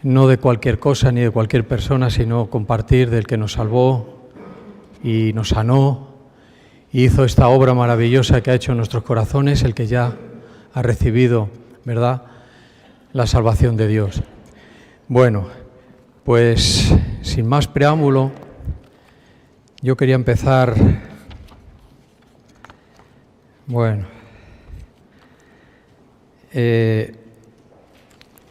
no de cualquier cosa ni de cualquier persona, sino compartir del que nos salvó y nos sanó y hizo esta obra maravillosa que ha hecho en nuestros corazones, el que ya ha recibido, ¿verdad?, la salvación de Dios. Bueno, pues sin más preámbulo, yo quería empezar, bueno,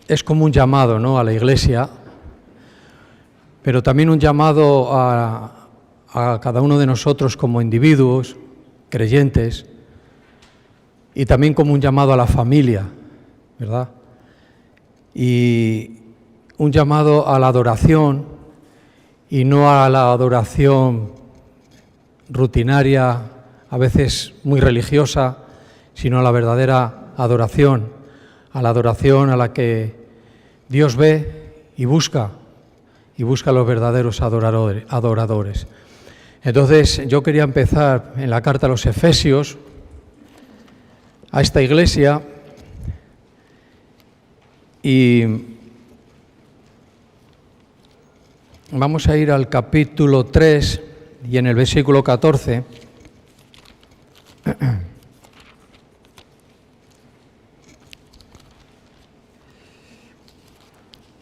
es como un llamado, ¿no?, a la Iglesia, pero también un llamado a cada uno de nosotros como individuos, creyentes, y también como un llamado a la familia, ¿verdad? Y un llamado a la adoración, y no a la adoración rutinaria, a veces muy religiosa, sino a la verdadera adoración, a la adoración a la que Dios ve y busca a los verdaderos adoradores. Entonces, yo quería empezar en la carta a los Efesios, a esta iglesia, y vamos a ir al capítulo 3 y en el versículo 14.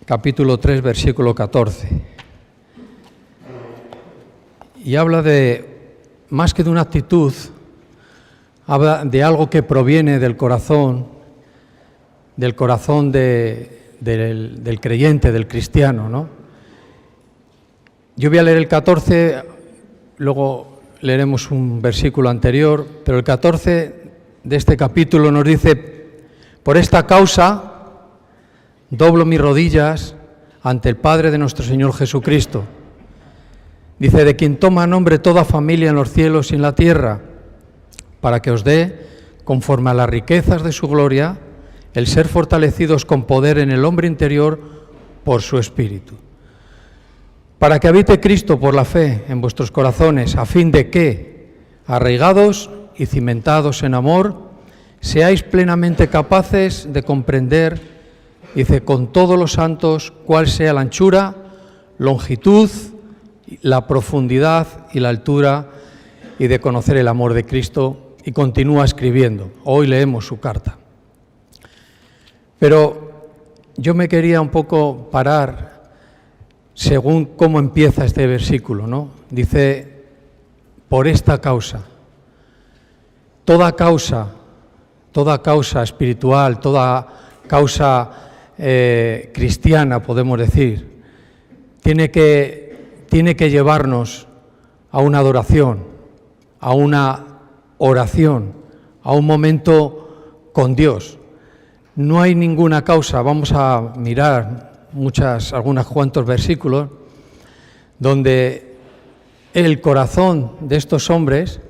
Capítulo 3, versículo 14. Y habla de, más que de una actitud, habla de algo que proviene del corazón del creyente, del cristiano, ¿no? Yo voy a leer el 14, luego leeremos un versículo anterior, pero el 14 de este capítulo nos dice: por esta causa doblo mis rodillas ante el Padre de nuestro Señor Jesucristo. Dice: de quien toma nombre toda familia en los cielos y en la tierra, para que os dé, conforme a las riquezas de su gloria, el ser fortalecidos con poder en el hombre interior por su Espíritu. Para que habite Cristo por la fe en vuestros corazones, a fin de que, arraigados y cimentados en amor, seáis plenamente capaces de comprender, dice, con todos los santos, cuál sea la anchura, longitud, la profundidad y la altura, y de conocer el amor de Cristo. Y continúa escribiendo. Hoy leemos su carta. Pero yo me quería un poco parar según cómo empieza este versículo, ¿no? Dice: por esta causa. Toda causa espiritual, toda causa cristiana, podemos decir, tiene que llevarnos a una adoración, a una oración, a un momento con Dios. No hay ninguna causa. Vamos a mirar algunos cuantos versículos donde el corazón de estos hombres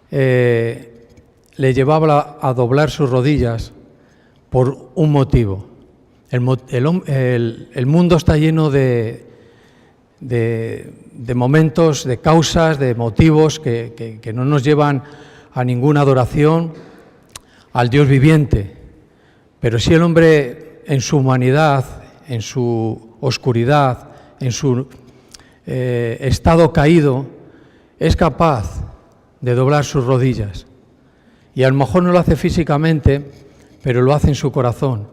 le llevaba a doblar sus rodillas por un motivo. El mundo está lleno de momentos, de causas, de motivos que no nos llevan a ninguna adoración al Dios viviente. Pero si el hombre en su humanidad, en su oscuridad, en su estado caído, es capaz de doblar sus rodillas. Y a lo mejor no lo hace físicamente, pero lo hace en su corazón.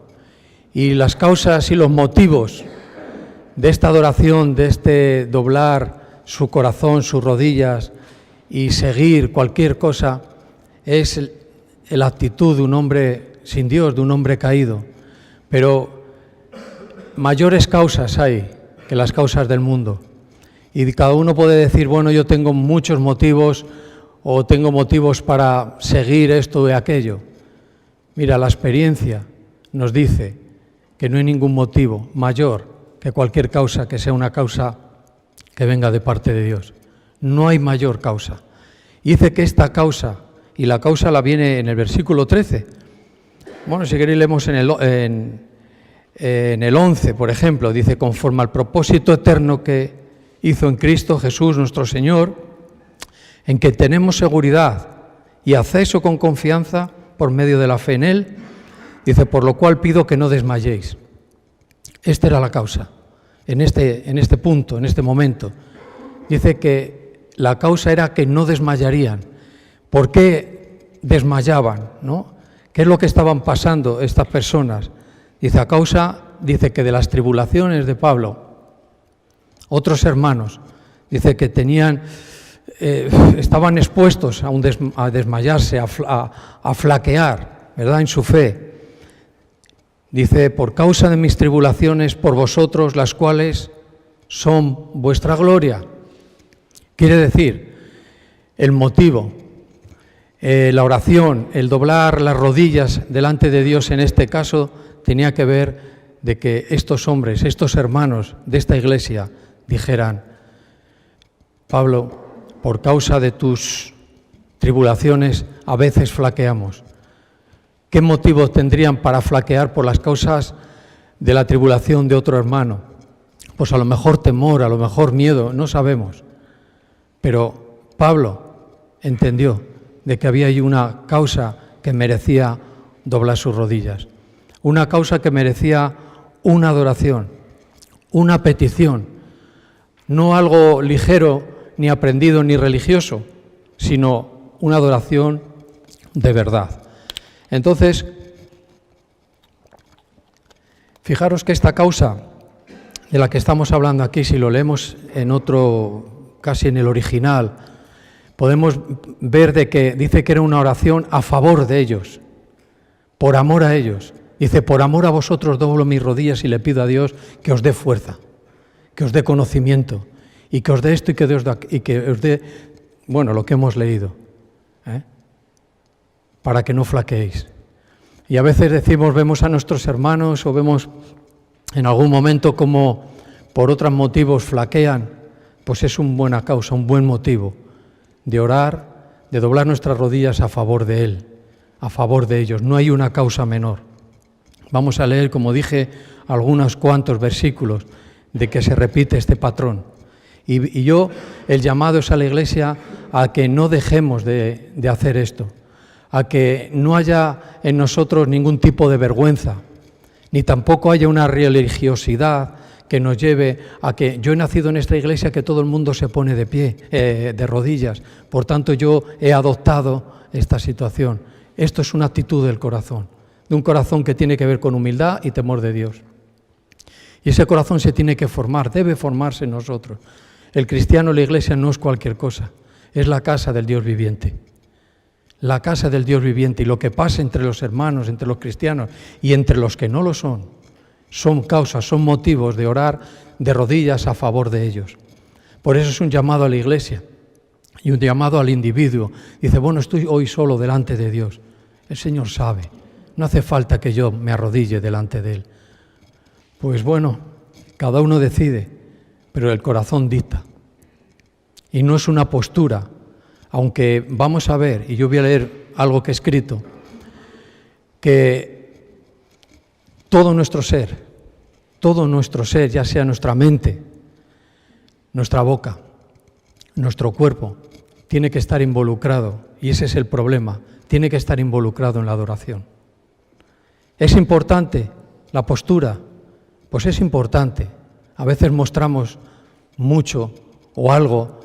Y las causas y los motivos de esta adoración, de este doblar su corazón, sus rodillas y seguir cualquier cosa, es la actitud de un hombre sin Dios, de un hombre caído. Pero mayores causas hay que las causas del mundo. Y cada uno puede decir: bueno, yo tengo muchos motivos, o tengo motivos para seguir esto y aquello. Mira, la experiencia nos dice que no hay ningún motivo mayor que cualquier causa que sea una causa que venga de parte de Dios. No hay mayor causa. Y dice que esta causa, y la causa la viene en el versículo 13. Bueno, si queréis leemos en el 11, por ejemplo, dice: conforme al propósito eterno que hizo en Cristo Jesús nuestro Señor, en que tenemos seguridad y acceso con confianza por medio de la fe en Él, dice: por lo cual pido que no desmayéis. Esta era la causa, en este punto, en este momento. Dice que la causa era que no desmayarían. ¿Por qué desmayaban, no? ¿Qué es lo que estaban pasando estas personas? Dice, a causa, dice que de las tribulaciones de Pablo, otros hermanos, dice que estaban expuestos a desmayarse, a flaquear, ¿verdad?, en su fe. Dice, por causa de mis tribulaciones por vosotros, las cuales son vuestra gloria. Quiere decir, el motivo, la oración, el doblar las rodillas delante de Dios en este caso, tenía que ver de que estos hombres, estos hermanos de esta iglesia dijeran, Pablo, por causa de tus tribulaciones a veces flaqueamos. ¿Qué motivo tendrían para flaquear por las causas de la tribulación de otro hermano? Pues a lo mejor temor, a lo mejor miedo, no sabemos. Pero Pablo entendió de que había ahí una causa que merecía doblar sus rodillas, una causa que merecía una adoración, una petición, no algo ligero, ni aprendido, ni religioso, sino una adoración de verdad. Entonces, fijaros que esta causa de la que estamos hablando aquí, si lo leemos en otro, casi en el original, podemos ver de que dice que era una oración a favor de ellos, por amor a ellos. Dice, por amor a vosotros doblo mis rodillas y le pido a Dios que os dé fuerza, que os dé conocimiento, y que os dé esto y que os dé, bueno, lo que hemos leído, para que no flaqueéis. Y a veces vemos a nuestros hermanos o vemos en algún momento como por otros motivos flaquean, pues es una buena causa, un buen motivo de orar, de doblar nuestras rodillas a favor de Él, a favor de ellos. No hay una causa menor. Vamos a leer, como dije, algunos cuantos versículos de que se repite este patrón. Y yo, el llamado es a la Iglesia a que no dejemos de hacer esto, a que no haya en nosotros ningún tipo de vergüenza, ni tampoco haya una religiosidad que nos lleve a que yo he nacido en esta Iglesia que todo el mundo se pone de pie, de rodillas, por tanto yo he adoptado esta situación. Esto es una actitud del corazón, de un corazón que tiene que ver con humildad y temor de Dios. Y ese corazón se tiene que formar, debe formarse en nosotros. El cristiano, la Iglesia, no es cualquier cosa, es la casa del Dios viviente. La casa del Dios viviente, y lo que pasa entre los hermanos, entre los cristianos y entre los que no lo son causas, son motivos de orar de rodillas a favor de ellos. Por eso es un llamado a la Iglesia y un llamado al individuo. Dice, bueno, estoy hoy solo delante de Dios. El Señor sabe, no hace falta que yo me arrodille delante de Él. Pues bueno, cada uno decide, pero el corazón dicta. Y no es una postura, aunque vamos a ver, y yo voy a leer algo que he escrito, que todo nuestro ser, ya sea nuestra mente, nuestra boca, nuestro cuerpo, tiene que estar involucrado, y ese es el problema, tiene que estar involucrado en la adoración. ¿Es importante la postura? Pues es importante. A veces mostramos mucho o algo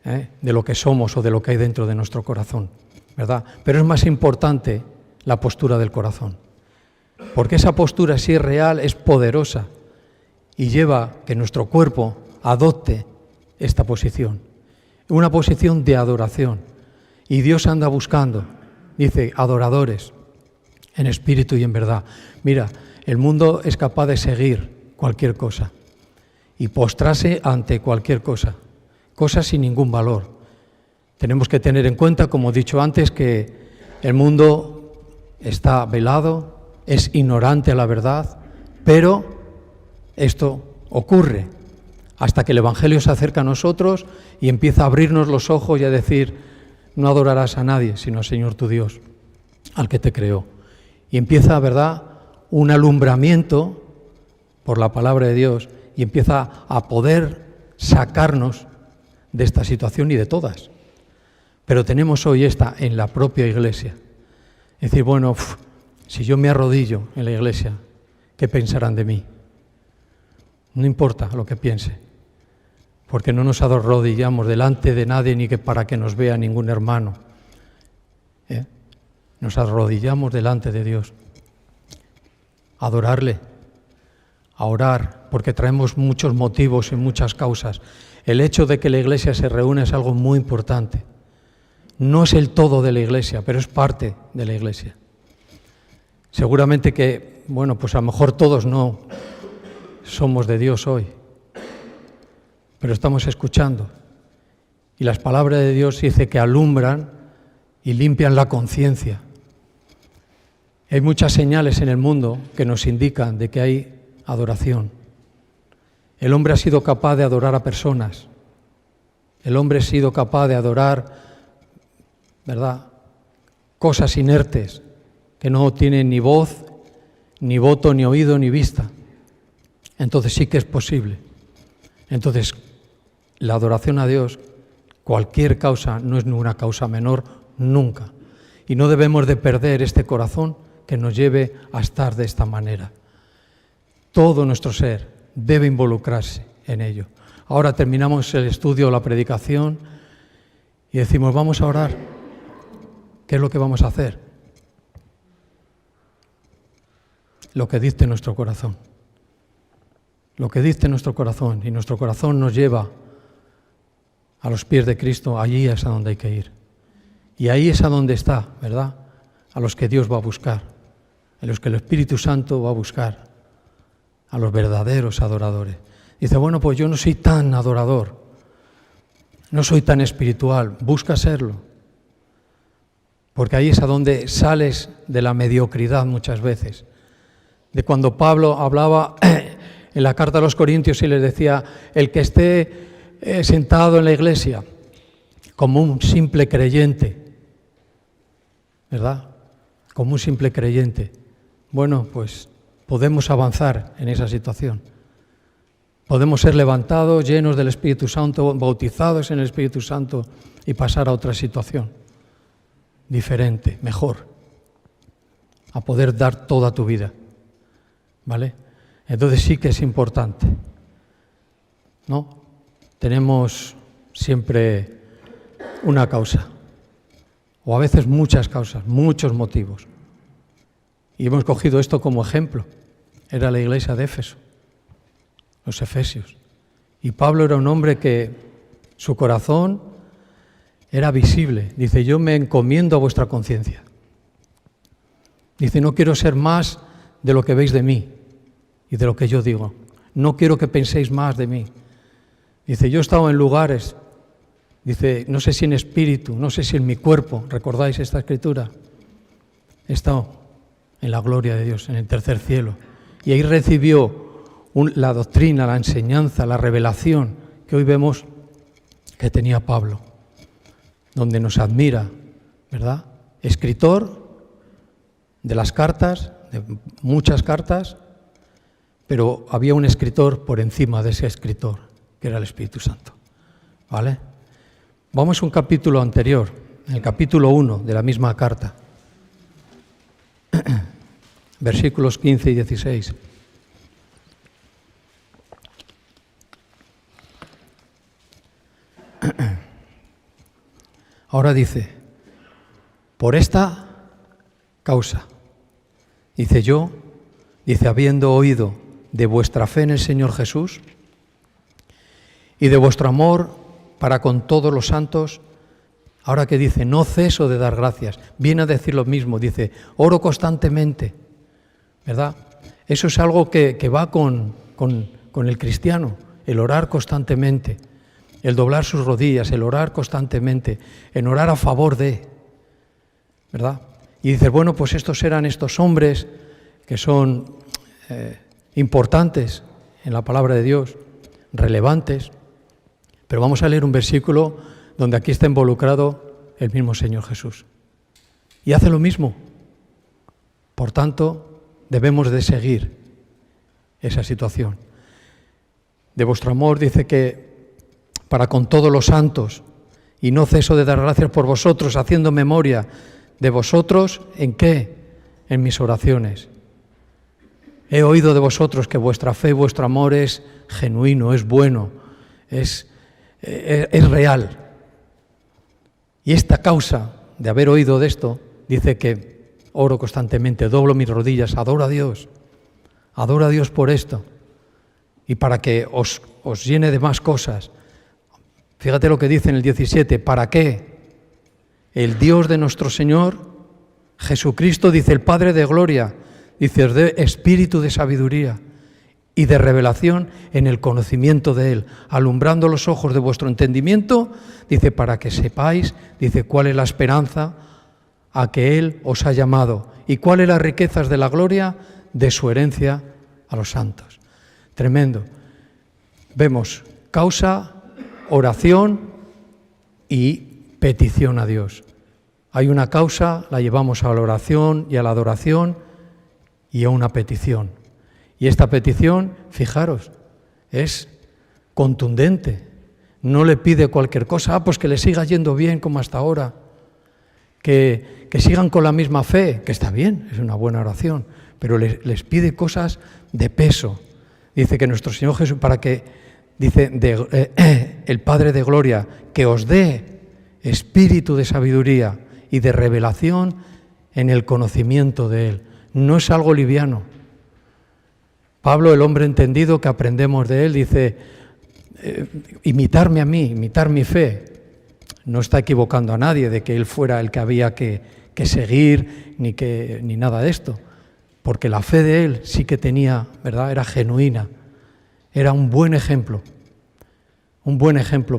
de lo que somos o de lo que hay dentro de nuestro corazón, ¿verdad? Pero es más importante la postura del corazón, porque esa postura, si es real, es poderosa y lleva que nuestro cuerpo adopte esta posición, una posición de adoración. Y Dios anda buscando, dice, adoradores en espíritu y en verdad. Mira, el mundo es capaz de seguir cualquier cosa y postrarse ante cualquier cosa, cosas sin ningún valor. Tenemos que tener en cuenta, como he dicho antes, que el mundo está velado, es ignorante a la verdad, pero esto ocurre hasta que el Evangelio se acerca a nosotros y empieza a abrirnos los ojos y a decir, no adorarás a nadie sino al Señor tu Dios, al que te creó. Y empieza, ¿verdad?, un alumbramiento por la palabra de Dios y empieza a poder sacarnos de esta situación y de todas. Pero tenemos hoy esta en la propia Iglesia. Es decir, bueno, si yo me arrodillo en la Iglesia, ¿qué pensarán de mí? no importa lo que piense, porque no nos arrodillamos delante de nadie ni que para que nos vea ningún hermano. Nos arrodillamos delante de Dios, a adorarle, a orar, porque traemos muchos motivos y muchas causas. El hecho de que la Iglesia se reúne es algo muy importante. No es el todo de la Iglesia, pero es parte de la Iglesia. Seguramente que, pues a lo mejor todos no somos de Dios hoy, pero estamos escuchando. Y las palabras de Dios dice que alumbran y limpian la conciencia. Hay muchas señales en el mundo que nos indican de que hay adoración. El hombre ha sido capaz de adorar a personas. El hombre ha sido capaz de adorar, ¿verdad?, cosas inertes que no tienen ni voz, ni voto, ni oído, ni vista. Entonces sí que es posible. Entonces, la adoración a Dios, cualquier causa, no es una causa menor, nunca. Y no debemos de perder este corazón que nos lleve a estar de esta manera. Todo nuestro ser debe involucrarse en ello. Ahora terminamos el estudio, la predicación, y decimos, vamos a orar. ¿Qué es lo que vamos a hacer? Lo que dicte nuestro corazón. Lo que dicte nuestro corazón, y nuestro corazón nos lleva a los pies de Cristo, allí es a donde hay que ir. Y ahí es a donde está, ¿verdad?, a los que Dios va a buscar, a los que el Espíritu Santo va a buscar, a los verdaderos adoradores. Dice, pues yo no soy tan adorador, no soy tan espiritual, busca serlo. Porque ahí es a donde sales de la mediocridad muchas veces. De cuando Pablo hablaba en la carta a los Corintios y les decía, el que esté sentado en la iglesia como un simple creyente, ¿verdad?, como un simple creyente. Pues podemos avanzar en esa situación. Podemos ser levantados, llenos del Espíritu Santo, bautizados en el Espíritu Santo y pasar a otra situación diferente, mejor, a poder dar toda tu vida, ¿vale? Entonces sí que es importante, ¿no? Tenemos siempre una causa, o a veces muchas causas, muchos motivos. Y hemos cogido esto como ejemplo. Era la iglesia de Éfeso, los efesios. Y Pablo era un hombre que su corazón era visible. Dice, yo me encomiendo a vuestra conciencia. Dice, no quiero ser más de lo que veis de mí y de lo que yo digo. No quiero que penséis más de mí. Dice, yo he estado en lugares, dice, no sé si en espíritu, no sé si en mi cuerpo, ¿recordáis esta escritura? He estado en la gloria de Dios, en el tercer cielo. Y ahí recibió la doctrina, la enseñanza, la revelación que hoy vemos que tenía Pablo, donde nos admira, ¿verdad? Escritor de las cartas, de muchas cartas, pero había un escritor por encima de ese escritor, que era el Espíritu Santo, ¿vale? Vamos a un capítulo anterior, en el capítulo 1 de la misma carta. Versículos 15 y 16. Ahora dice, por esta causa, dice yo, dice, habiendo oído de vuestra fe en el Señor Jesús y de vuestro amor para con todos los santos, ahora que dice, no ceso de dar gracias, viene a decir lo mismo, dice, oro constantemente, ¿verdad? Eso es algo que va con el cristiano, el orar constantemente, el doblar sus rodillas, el orar constantemente, el orar a favor de, ¿verdad? Y dices, pues estos eran estos hombres que son importantes en la palabra de Dios, relevantes, pero vamos a leer un versículo donde aquí está involucrado el mismo Señor Jesús. Y hace lo mismo. Por tanto, debemos de seguir esa situación. De vuestro amor dice que para con todos los santos, y no ceso de dar gracias por vosotros, haciendo memoria de vosotros, ¿en qué? En mis oraciones. He oído de vosotros que vuestra fe y vuestro amor es genuino, es bueno, es real. Y esta causa de haber oído de esto, dice que oro constantemente, doblo mis rodillas, adoro a Dios por esto, y para que os llene de más cosas. Fíjate lo que dice en el 17, ¿para qué? El Dios de nuestro Señor Jesucristo, dice el Padre de gloria, dice os dé espíritu de sabiduría y de revelación en el conocimiento de Él, alumbrando los ojos de vuestro entendimiento, dice, para que sepáis, dice, cuál es la esperanza a que Él os ha llamado y cuáles las riquezas de la gloria de su herencia a los santos. Tremendo. Vemos causa, oración y petición a Dios. Hay una causa, la llevamos a la oración y a la adoración y a una petición. Y esta petición, fijaros, es contundente. No le pide cualquier cosa, pues que le siga yendo bien como hasta ahora, que sigan con la misma fe, que está bien, es una buena oración, pero les pide cosas de peso. Dice que nuestro Señor Jesús, para que, dice el Padre de gloria, que os dé espíritu de sabiduría y de revelación en el conocimiento de Él. No es algo liviano. Pablo, el hombre entendido que aprendemos de él, dice, imitarme a mí, imitar mi fe. No está equivocando a nadie de que él fuera el que había que seguir ni nada de esto. Porque la fe de él sí que tenía, ¿verdad? Era genuina. Era un buen ejemplo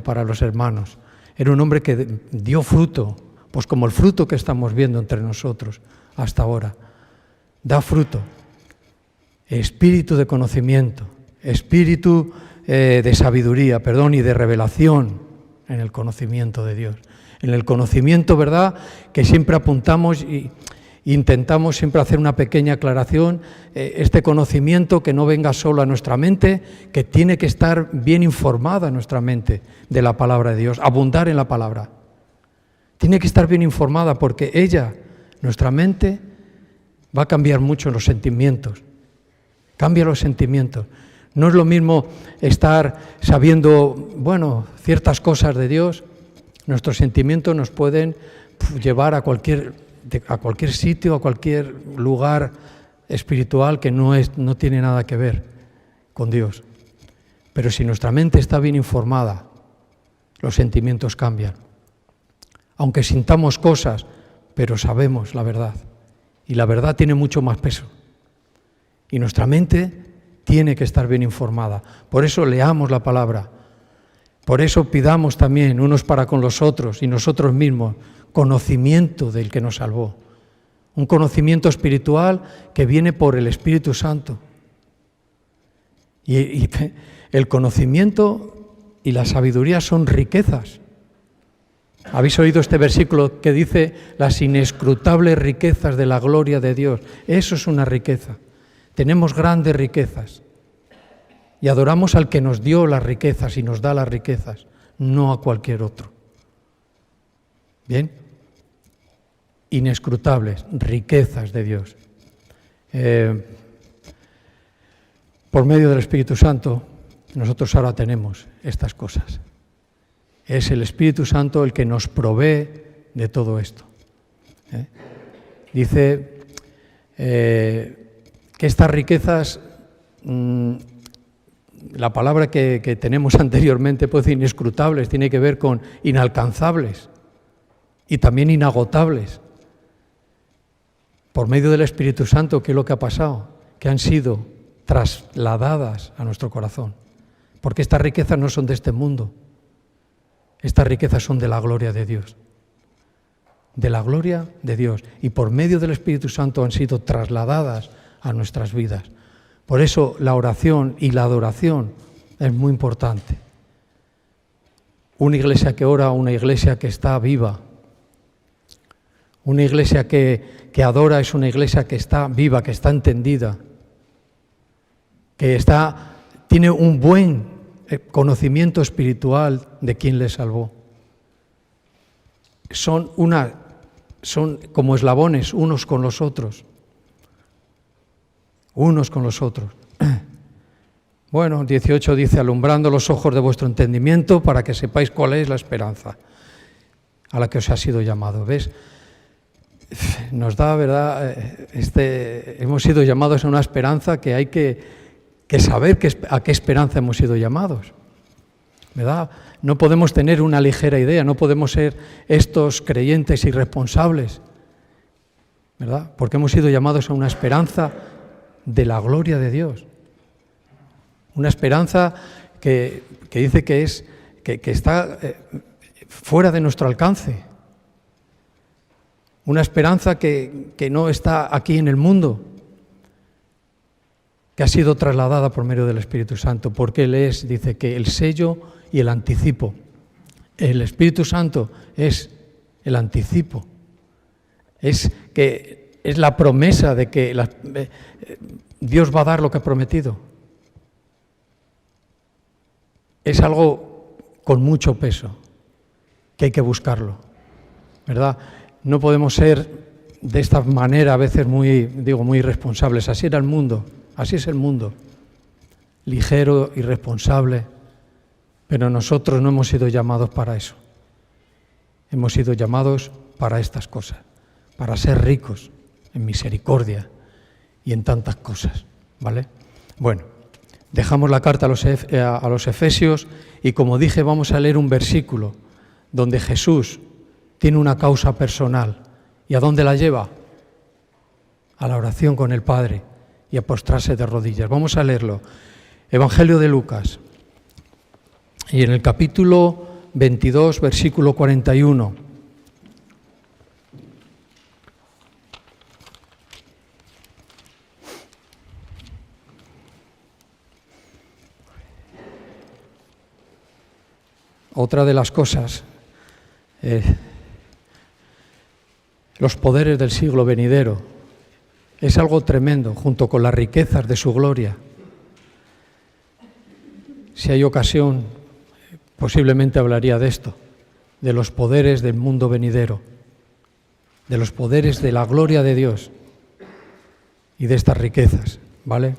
para los hermanos. Era un hombre que dio fruto, pues como el fruto que estamos viendo entre nosotros hasta ahora. Da fruto. Espíritu de conocimiento, espíritu de sabiduría, y de revelación en el conocimiento de Dios. En el conocimiento, ¿verdad?, que siempre apuntamos y intentamos siempre hacer una pequeña aclaración, este conocimiento que no venga solo a nuestra mente, que tiene que estar bien informada nuestra mente de la palabra de Dios, abundar en la palabra. Tiene que estar bien informada porque ella, nuestra mente, va a cambiar mucho los sentimientos. Cambia los sentimientos. No es lo mismo estar sabiendo, ciertas cosas de Dios. Nuestros sentimientos nos pueden llevar a cualquier sitio, a cualquier lugar espiritual que no tiene nada que ver con Dios. Pero si nuestra mente está bien informada, los sentimientos cambian. Aunque sintamos cosas, pero sabemos la verdad. Y la verdad tiene mucho más peso. Y nuestra mente tiene que estar bien informada. Por eso leamos la palabra. Por eso pidamos también unos para con los otros y nosotros mismos conocimiento del que nos salvó. Un conocimiento espiritual que viene por el Espíritu Santo. Y el conocimiento y la sabiduría son riquezas. ¿Habéis oído este versículo que dice las inescrutables riquezas de la gloria de Dios? Eso es una riqueza. Tenemos grandes riquezas y adoramos al que nos dio las riquezas y nos da las riquezas, no a cualquier otro. ¿Bien? Inescrutables, riquezas de Dios. Por medio del Espíritu Santo, nosotros ahora tenemos estas cosas. Es el Espíritu Santo el que nos provee de todo esto. Dice que estas riquezas, la palabra que tenemos anteriormente, puede decir inescrutables, tiene que ver con inalcanzables y también inagotables. Por medio del Espíritu Santo, ¿qué es lo que ha pasado? Que han sido trasladadas a nuestro corazón. Porque estas riquezas no son de este mundo. Estas riquezas son de la gloria de Dios. De la gloria de Dios. Y por medio del Espíritu Santo han sido trasladadas a nuestras vidas. Por eso la oración y la adoración es muy importante. Una iglesia que ora, una iglesia que está viva. Una iglesia que adora es una iglesia que está viva, que está entendida, que tiene un buen conocimiento espiritual de quién le salvó. Son como eslabones unos con los otros. unos con los otros. Bueno, 18 dice, alumbrando los ojos de vuestro entendimiento para que sepáis cuál es la esperanza a la que os ha sido llamado. ¿Ves? Nos da, ¿verdad? Hemos sido llamados a una esperanza que hay que saber a qué esperanza hemos sido llamados, ¿verdad? No podemos tener una ligera idea, no podemos ser estos creyentes irresponsables, ¿verdad? Porque hemos sido llamados a una esperanza de la gloria de Dios. Una esperanza que dice que está fuera de nuestro alcance. Una esperanza que no está aquí en el mundo, que ha sido trasladada por medio del Espíritu Santo, porque Él dice que el sello y el anticipo. El Espíritu Santo es el anticipo. Es la promesa de que Dios va a dar lo que ha prometido. Es algo con mucho peso, que hay que buscarlo, ¿verdad? No podemos ser de esta manera a veces muy irresponsables. Así era el mundo, así es el mundo. Ligero, irresponsable, pero nosotros no hemos sido llamados para eso. Hemos sido llamados para estas cosas, para ser ricos en misericordia y en tantas cosas, ¿vale? Bueno, dejamos la carta a los Efesios y, como dije, vamos a leer un versículo donde Jesús tiene una causa personal. ¿Y a dónde la lleva? A la oración con el Padre y a postrarse de rodillas. Vamos a leerlo. Evangelio de Lucas. Y en el capítulo 22, versículo 41. Otra de las cosas, los poderes del siglo venidero, es algo tremendo, junto con las riquezas de su gloria. Si hay ocasión, posiblemente hablaría de esto, de los poderes del mundo venidero, de los poderes de la gloria de Dios y de estas riquezas, ¿vale?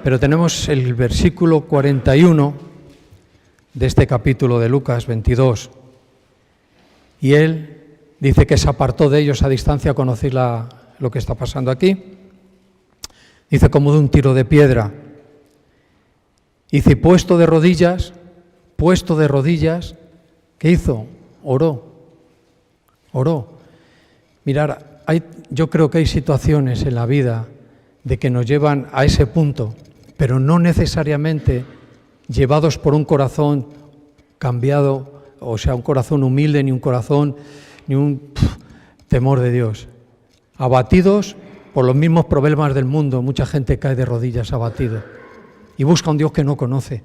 Pero tenemos el versículo 41 de este capítulo de Lucas 22, y él dice que se apartó de ellos a distancia a conocer lo que está pasando aquí. Dice, como de un tiro de piedra. Dice, puesto de rodillas, ¿qué hizo? Oró. Mirar, yo creo que hay situaciones en la vida de que nos llevan a ese punto, pero no necesariamente llevados por un corazón cambiado, o sea, un corazón humilde, ni un corazón, ni un temor de Dios. Abatidos por los mismos problemas del mundo, mucha gente cae de rodillas abatido y busca a un Dios que no conoce.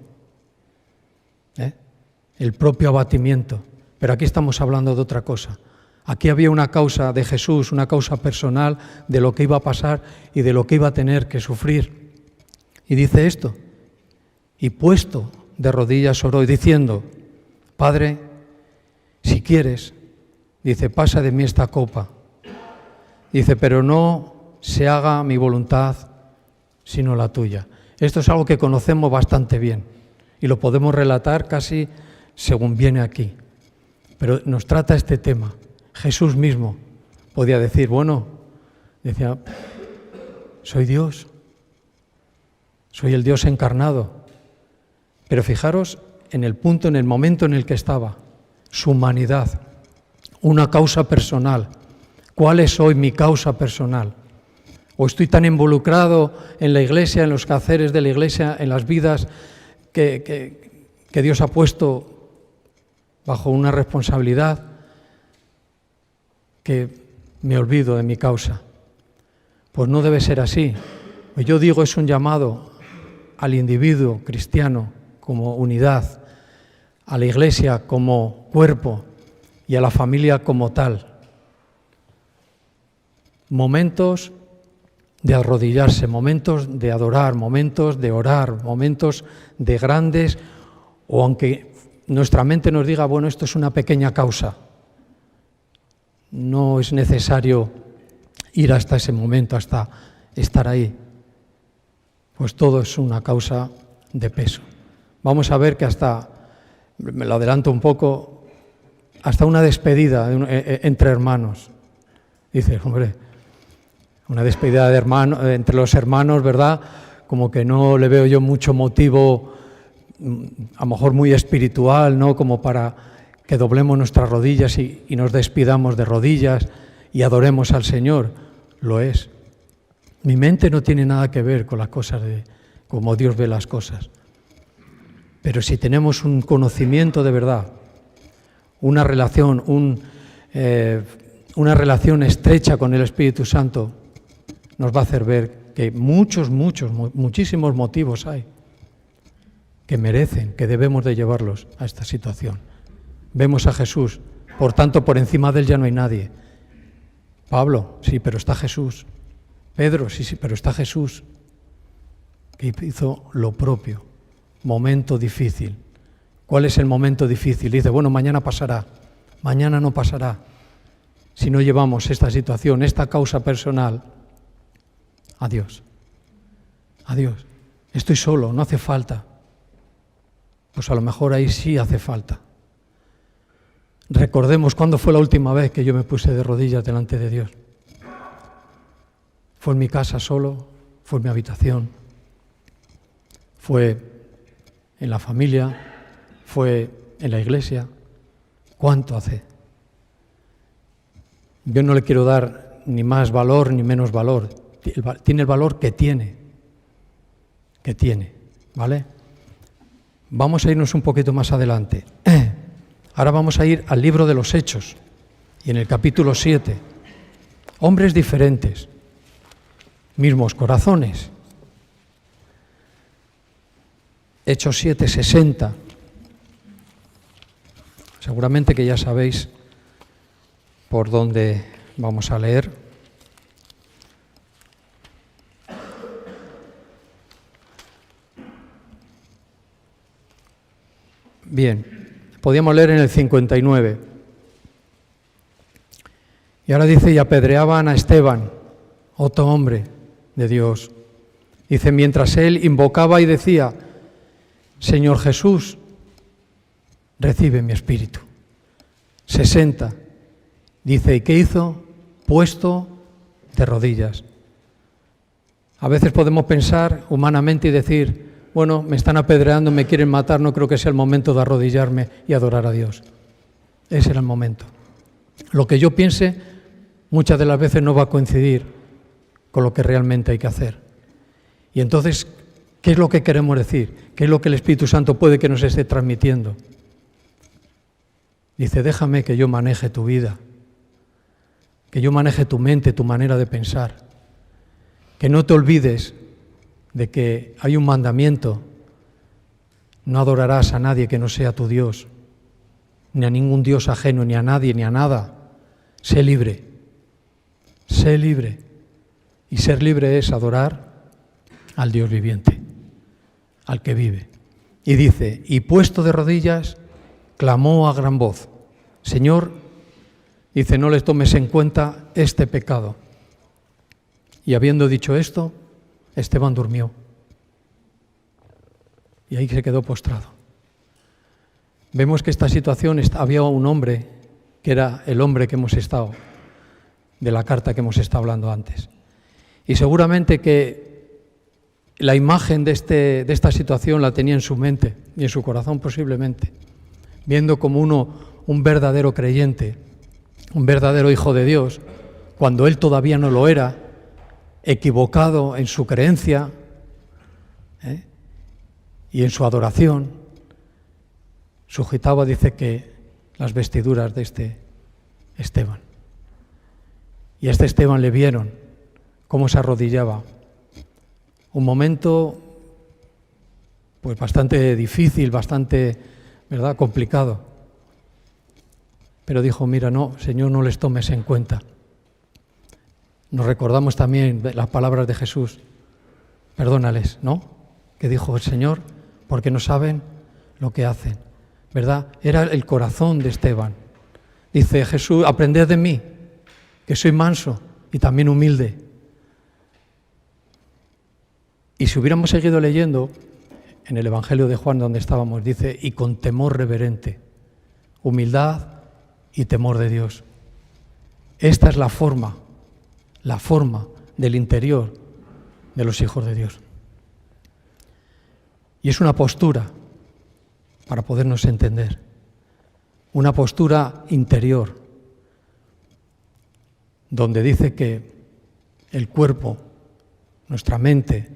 El propio abatimiento. Pero aquí estamos hablando de otra cosa. Aquí había una causa de Jesús, una causa personal de lo que iba a pasar y de lo que iba a tener que sufrir. Y dice esto, y puesto de rodillas oró y diciendo, Padre, si quieres, dice, pasa de mí esta copa. Dice, pero no se haga mi voluntad, sino la tuya. Esto es algo que conocemos bastante bien y lo podemos relatar casi según viene aquí. Pero nos trata este tema. Jesús mismo podía decir, bueno, decía, soy Dios, soy el Dios encarnado. Pero fijaros en el punto, en el momento en el que estaba, su humanidad, una causa personal. ¿Cuál es hoy mi causa personal? ¿O estoy tan involucrado en la iglesia, en los quehaceres de la iglesia, en las vidas que Dios ha puesto bajo una responsabilidad, que me olvido de mi causa? Pues no debe ser así. Yo digo, es un llamado al individuo cristiano como unidad, a la iglesia como cuerpo y a la familia como tal. Momentos de arrodillarse, momentos de adorar, momentos de orar, momentos de grandes, o aunque nuestra mente nos diga, bueno, esto es una pequeña causa, no es necesario ir hasta ese momento, hasta estar ahí. pues todo es una causa de peso. Vamos a ver que hasta, me lo adelanto un poco, hasta una despedida entre hermanos. Dices, hombre, una despedida entre los hermanos, ¿verdad? Como que no le veo yo mucho motivo, a lo mejor muy espiritual, ¿no? Como para que doblemos nuestras rodillas y nos despidamos de rodillas y adoremos al Señor. Lo es. Mi mente no tiene nada que ver con las cosas de cómo Dios ve las cosas. Pero si tenemos un conocimiento de verdad, una relación, una relación estrecha con el Espíritu Santo, nos va a hacer ver que muchísimos motivos hay que merecen, que debemos de llevarlos a esta situación. Vemos a Jesús, por tanto, por encima de él ya no hay nadie. Pablo, sí, pero está Jesús. Pedro, sí, pero está Jesús, que hizo lo propio. Momento difícil. ¿Cuál es el momento difícil? Dice, bueno, mañana pasará. Mañana no pasará. Si no llevamos esta situación, esta causa personal, a Dios. A Dios. Estoy solo, no hace falta. Pues a lo mejor ahí sí hace falta. Recordemos cuándo fue la última vez que yo me puse de rodillas delante de Dios. Fue en mi casa solo, fue en mi habitación, fue en la familia, fue en la iglesia. ¿Cuánto hace? Yo no le quiero dar ni más valor ni menos valor. Tiene el valor que tiene, ¿vale? Vamos a irnos un poquito más adelante. Ahora vamos a ir al libro de los Hechos, y en el capítulo 7, hombres diferentes, mismos corazones. Hechos 7, 60. Seguramente que ya sabéis por dónde vamos a leer. Bien, podíamos leer en el 59. Y ahora dice, y apedreaban a Esteban, otro hombre de Dios. Dice, mientras él invocaba y decía, Señor Jesús, recibe mi espíritu. 60. Dice, ¿y qué hizo? Puesto de rodillas. A veces podemos pensar humanamente y decir, bueno, me están apedreando, me quieren matar, no creo que sea el momento de arrodillarme y adorar a Dios. Ese era el momento. Lo que yo piense muchas de las veces no va a coincidir con lo que realmente hay que hacer. Y entonces, ¿qué es lo que queremos decir? ¿Qué es lo que el Espíritu Santo puede que nos esté transmitiendo? Dice, déjame que yo maneje tu vida, que yo maneje tu mente, tu manera de pensar, que no te olvides de que hay un mandamiento, no adorarás a nadie que no sea tu Dios, ni a ningún Dios ajeno, ni a nadie, ni a nada. Sé libre, sé libre. Y ser libre es adorar al Dios viviente, al que vive. Y dice, y puesto de rodillas, clamó a gran voz, Señor, dice, no les tomes en cuenta este pecado. Y habiendo dicho esto, Esteban durmió. Y ahí se quedó postrado. Vemos que esta situación, había un hombre, que era el hombre que hemos estado, de la carta que hemos estado hablando antes. Y seguramente que la imagen de esta situación la tenía en su mente y en su corazón posiblemente, viendo como un verdadero creyente, un verdadero hijo de Dios, cuando él todavía no lo era, equivocado en su creencia y en su adoración, sujetaba, dice que, las vestiduras de este Esteban. Y a este Esteban le vieron cómo se arrodillaba. Un momento pues bastante difícil, bastante, ¿verdad?, complicado. Pero dijo, mira, no, Señor, no les tomes en cuenta. Nos recordamos también las palabras de Jesús, perdónales, ¿no? Que dijo el Señor, porque no saben lo que hacen, ¿verdad? Era el corazón de Esteban. Dice Jesús, aprended de mí, que soy manso y también humilde. Y si hubiéramos seguido leyendo, en el Evangelio de Juan donde estábamos, dice, y con temor reverente, humildad y temor de Dios. Esta es la forma del interior de los hijos de Dios. Y es una postura para podernos entender, una postura interior, donde dice que el cuerpo, nuestra mente,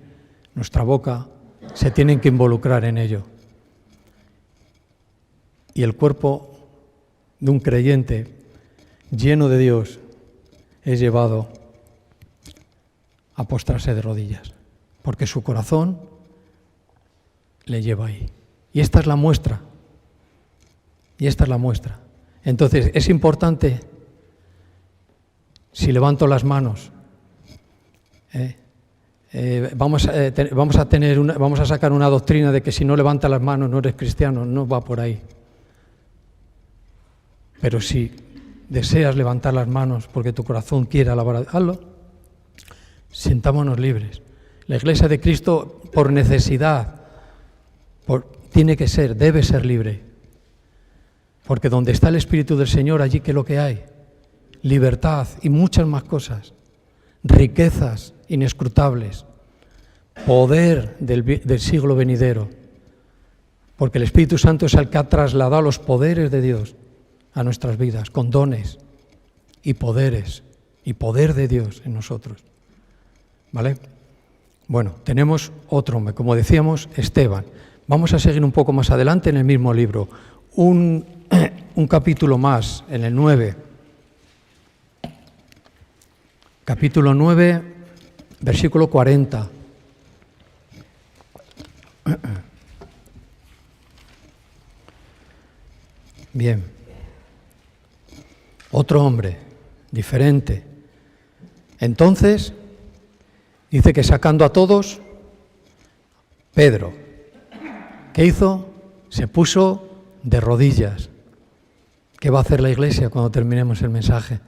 nuestra boca, se tienen que involucrar en ello. Y el cuerpo de un creyente lleno de Dios es llevado a postrarse de rodillas, porque su corazón le lleva ahí. Y esta es la muestra. Entonces, es importante, si levanto las manos, vamos a sacar una doctrina de que si no levantas las manos no eres cristiano. No va por ahí. Pero si deseas levantar las manos porque tu corazón quiere alabar a Dios, hazlo. Sintámonos libres. La Iglesia de Cristo, por necesidad, debe ser libre. Porque donde está el Espíritu del Señor, allí ¿qué es lo que hay? Libertad y muchas más cosas. Riquezas inescrutables. Poder del siglo venidero. Porque el Espíritu Santo es el que ha trasladado los poderes de Dios a nuestras vidas, con dones y poderes y poder de Dios en nosotros. ¿Vale? Bueno, tenemos otro hombre, como decíamos, Esteban. Vamos a seguir un poco más adelante en el mismo libro. Un capítulo más, en el 9. Capítulo 9, versículo 40. Bien. Otro hombre, diferente. Entonces, dice que sacando a todos, Pedro, ¿qué hizo? Se puso de rodillas. ¿Qué va a hacer la Iglesia cuando terminemos el mensaje?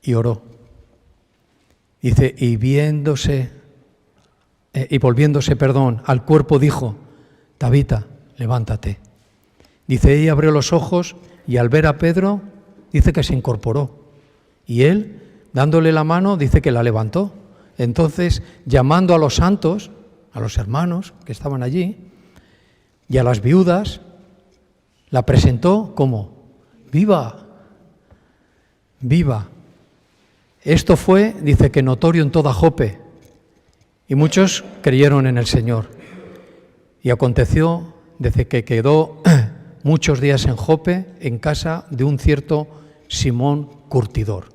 Y oró. Dice, y volviéndose, al cuerpo dijo, Tabita, levántate. Dice, ella abrió los ojos y al ver a Pedro, dice que se incorporó. Y él, dándole la mano, dice que la levantó. Entonces, llamando a los santos, a los hermanos que estaban allí, y a las viudas, la presentó como viva, viva. Esto fue, dice que notorio en toda Jope, y muchos creyeron en el Señor. Y aconteció, desde que quedó muchos días en Jope, en casa de un cierto Simón curtidor.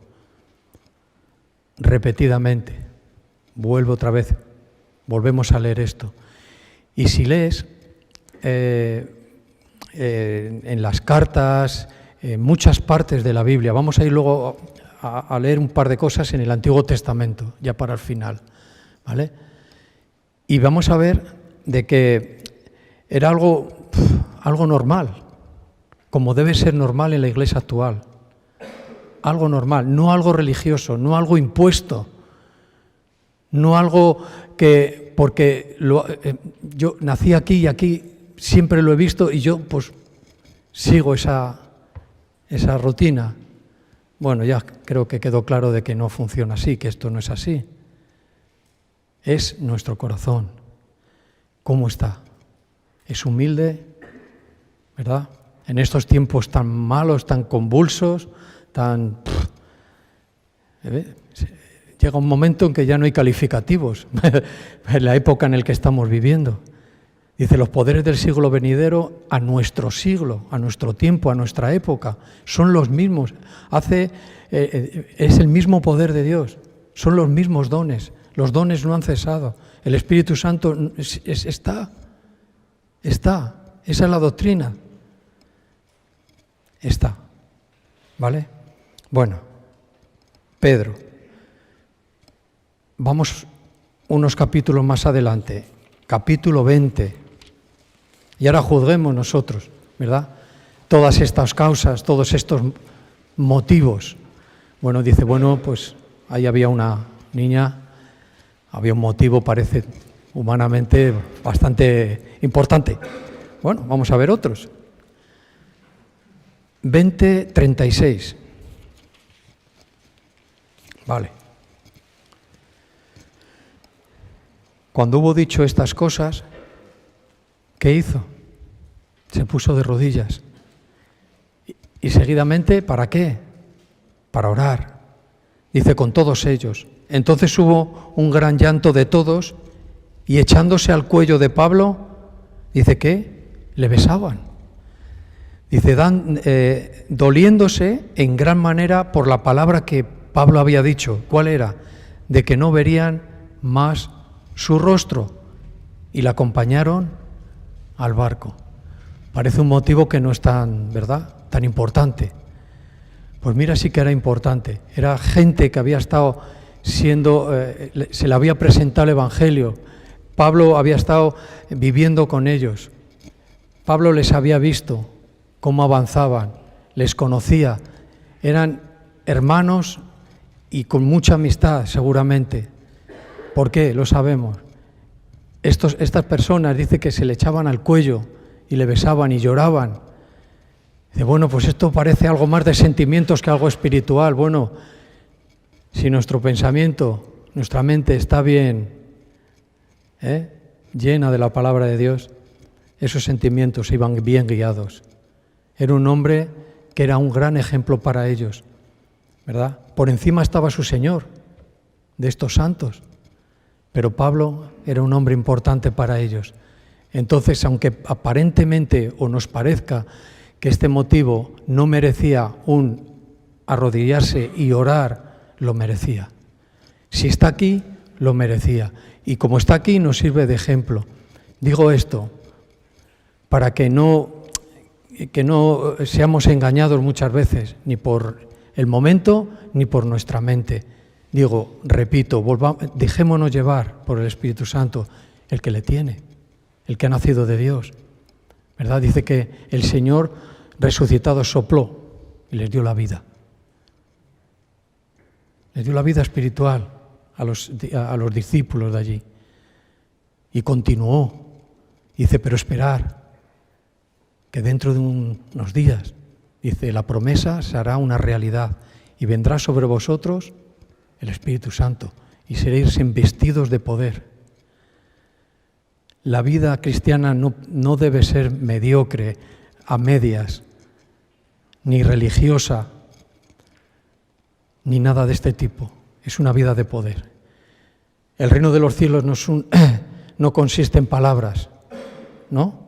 Repetidamente, volvemos a leer esto. Y si lees en las cartas, en muchas partes de la Biblia, vamos a ir luego a leer un par de cosas en el Antiguo Testamento, ya para el final, ¿vale? Y vamos a ver de que era algo normal, como debe ser normal en la Iglesia actual. Algo normal, no algo religioso, no algo impuesto, no algo que, porque yo nací aquí y aquí siempre lo he visto y yo pues sigo esa rutina. Bueno, ya creo que quedó claro de que no funciona así, que esto no es así. Es nuestro corazón. ¿Cómo está? Es humilde, ¿verdad? En estos tiempos tan malos, tan convulsos, llega un momento en que ya no hay calificativos en la época en la que estamos viviendo. Dice, los poderes del siglo venidero a nuestro siglo, a nuestro tiempo, a nuestra época, son los mismos. Es el mismo poder de Dios, son los mismos dones. Los dones no han cesado. El Espíritu Santo está. Esa es la doctrina. Está. ¿Vale? Bueno, Pedro. Vamos unos capítulos más adelante. Capítulo 20. Y ahora juzguemos nosotros, ¿verdad? Todas estas causas, todos estos motivos. Bueno, dice, pues ahí había una niña, había un motivo, parece, humanamente bastante importante. Bueno, vamos a ver otros. 20:36. Vale. Cuando hubo dicho estas cosas, ¿qué hizo? Se puso de rodillas. Y seguidamente, ¿para qué? Para orar. Dice, con todos ellos. Entonces hubo un gran llanto de todos y echándose al cuello de Pablo, dice que le besaban. Dice, doliéndose en gran manera por la palabra que Pablo había dicho. ¿Cuál era? De que no verían más su rostro. Y la acompañaron al barco. Parece un motivo que no es tan, ¿verdad?, tan importante. Pues mira, sí que era importante. Era gente que había estado siendo, se le había presentado el Evangelio. Pablo había estado viviendo con ellos. Pablo les había visto cómo avanzaban, les conocía. Eran hermanos y con mucha amistad, seguramente. ¿Por qué? Lo sabemos. Estas personas, dice que se le echaban al cuello y le besaban y lloraban. Dice, bueno, pues esto parece algo más de sentimientos que algo espiritual. Bueno, si nuestro pensamiento, nuestra mente está bien, llena de la palabra de Dios, esos sentimientos iban bien guiados. Era un hombre que era un gran ejemplo para ellos, ¿verdad? Por encima estaba su Señor, de estos santos, pero Pablo era un hombre importante para ellos. Entonces, aunque aparentemente o nos parezca que este motivo no merecía un arrodillarse y orar, lo merecía. Si está aquí, lo merecía. Y como está aquí, nos sirve de ejemplo. Digo esto para que no seamos engañados muchas veces, ni por el momento, ni por nuestra mente. Digo, repito, dejémonos llevar por el Espíritu Santo, el que le tiene, el que ha nacido de Dios, ¿verdad? Dice que el Señor resucitado sopló y les dio la vida. Les dio la vida espiritual a los discípulos de allí. Y continuó. Dice, pero esperar, que dentro de unos días, dice, la promesa se hará una realidad y vendrá sobre vosotros el Espíritu Santo y seréis investidos de poder. La vida cristiana no debe ser mediocre, a medias, ni religiosa, ni nada de este tipo. Es una vida de poder. El reino de los cielos no consiste en palabras, ¿no?,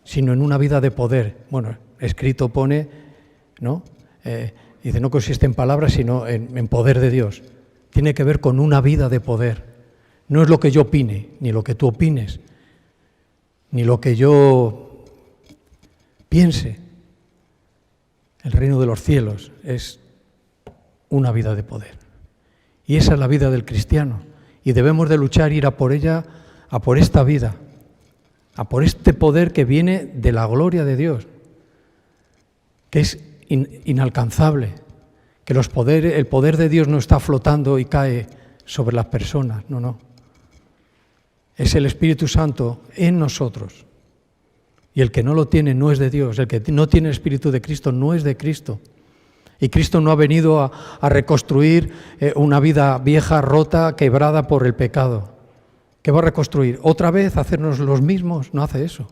sino en una vida de poder. Bueno, escrito pone, ¿no? Dice, no consiste en palabras, sino en poder de Dios. Tiene que ver con una vida de poder. No es lo que yo opine, ni lo que tú opines, ni lo que yo piense. El reino de los cielos es una vida de poder. Y esa es la vida del cristiano. Y debemos de luchar, ir a por ella, a por esta vida, a por este poder que viene de la gloria de Dios, que es inalcanzable, que el poder de Dios no está flotando y cae sobre las personas, no. Es el Espíritu Santo en nosotros. Y el que no lo tiene no es de Dios, el que no tiene el Espíritu de Cristo no es de Cristo. Y Cristo no ha venido a reconstruir una vida vieja, rota, quebrada por el pecado. ¿Qué va a reconstruir? ¿Otra vez hacernos los mismos? No hace eso.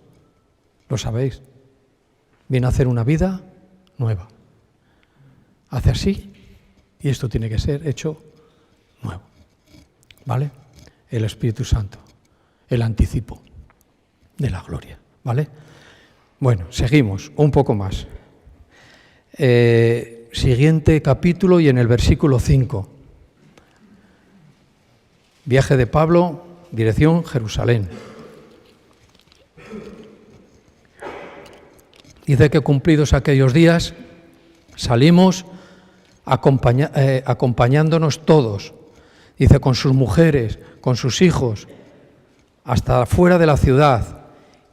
Lo sabéis. Viene a hacer una vida nueva. Hace así y esto tiene que ser hecho nuevo. ¿Vale? El Espíritu Santo. El anticipo de la gloria. ¿Vale? Bueno, seguimos un poco más. Siguiente capítulo y en el versículo 5. Viaje de Pablo, dirección Jerusalén. Dice que cumplidos aquellos días, salimos acompañándonos todos. Dice, con sus mujeres, con sus hijos, hasta fuera de la ciudad,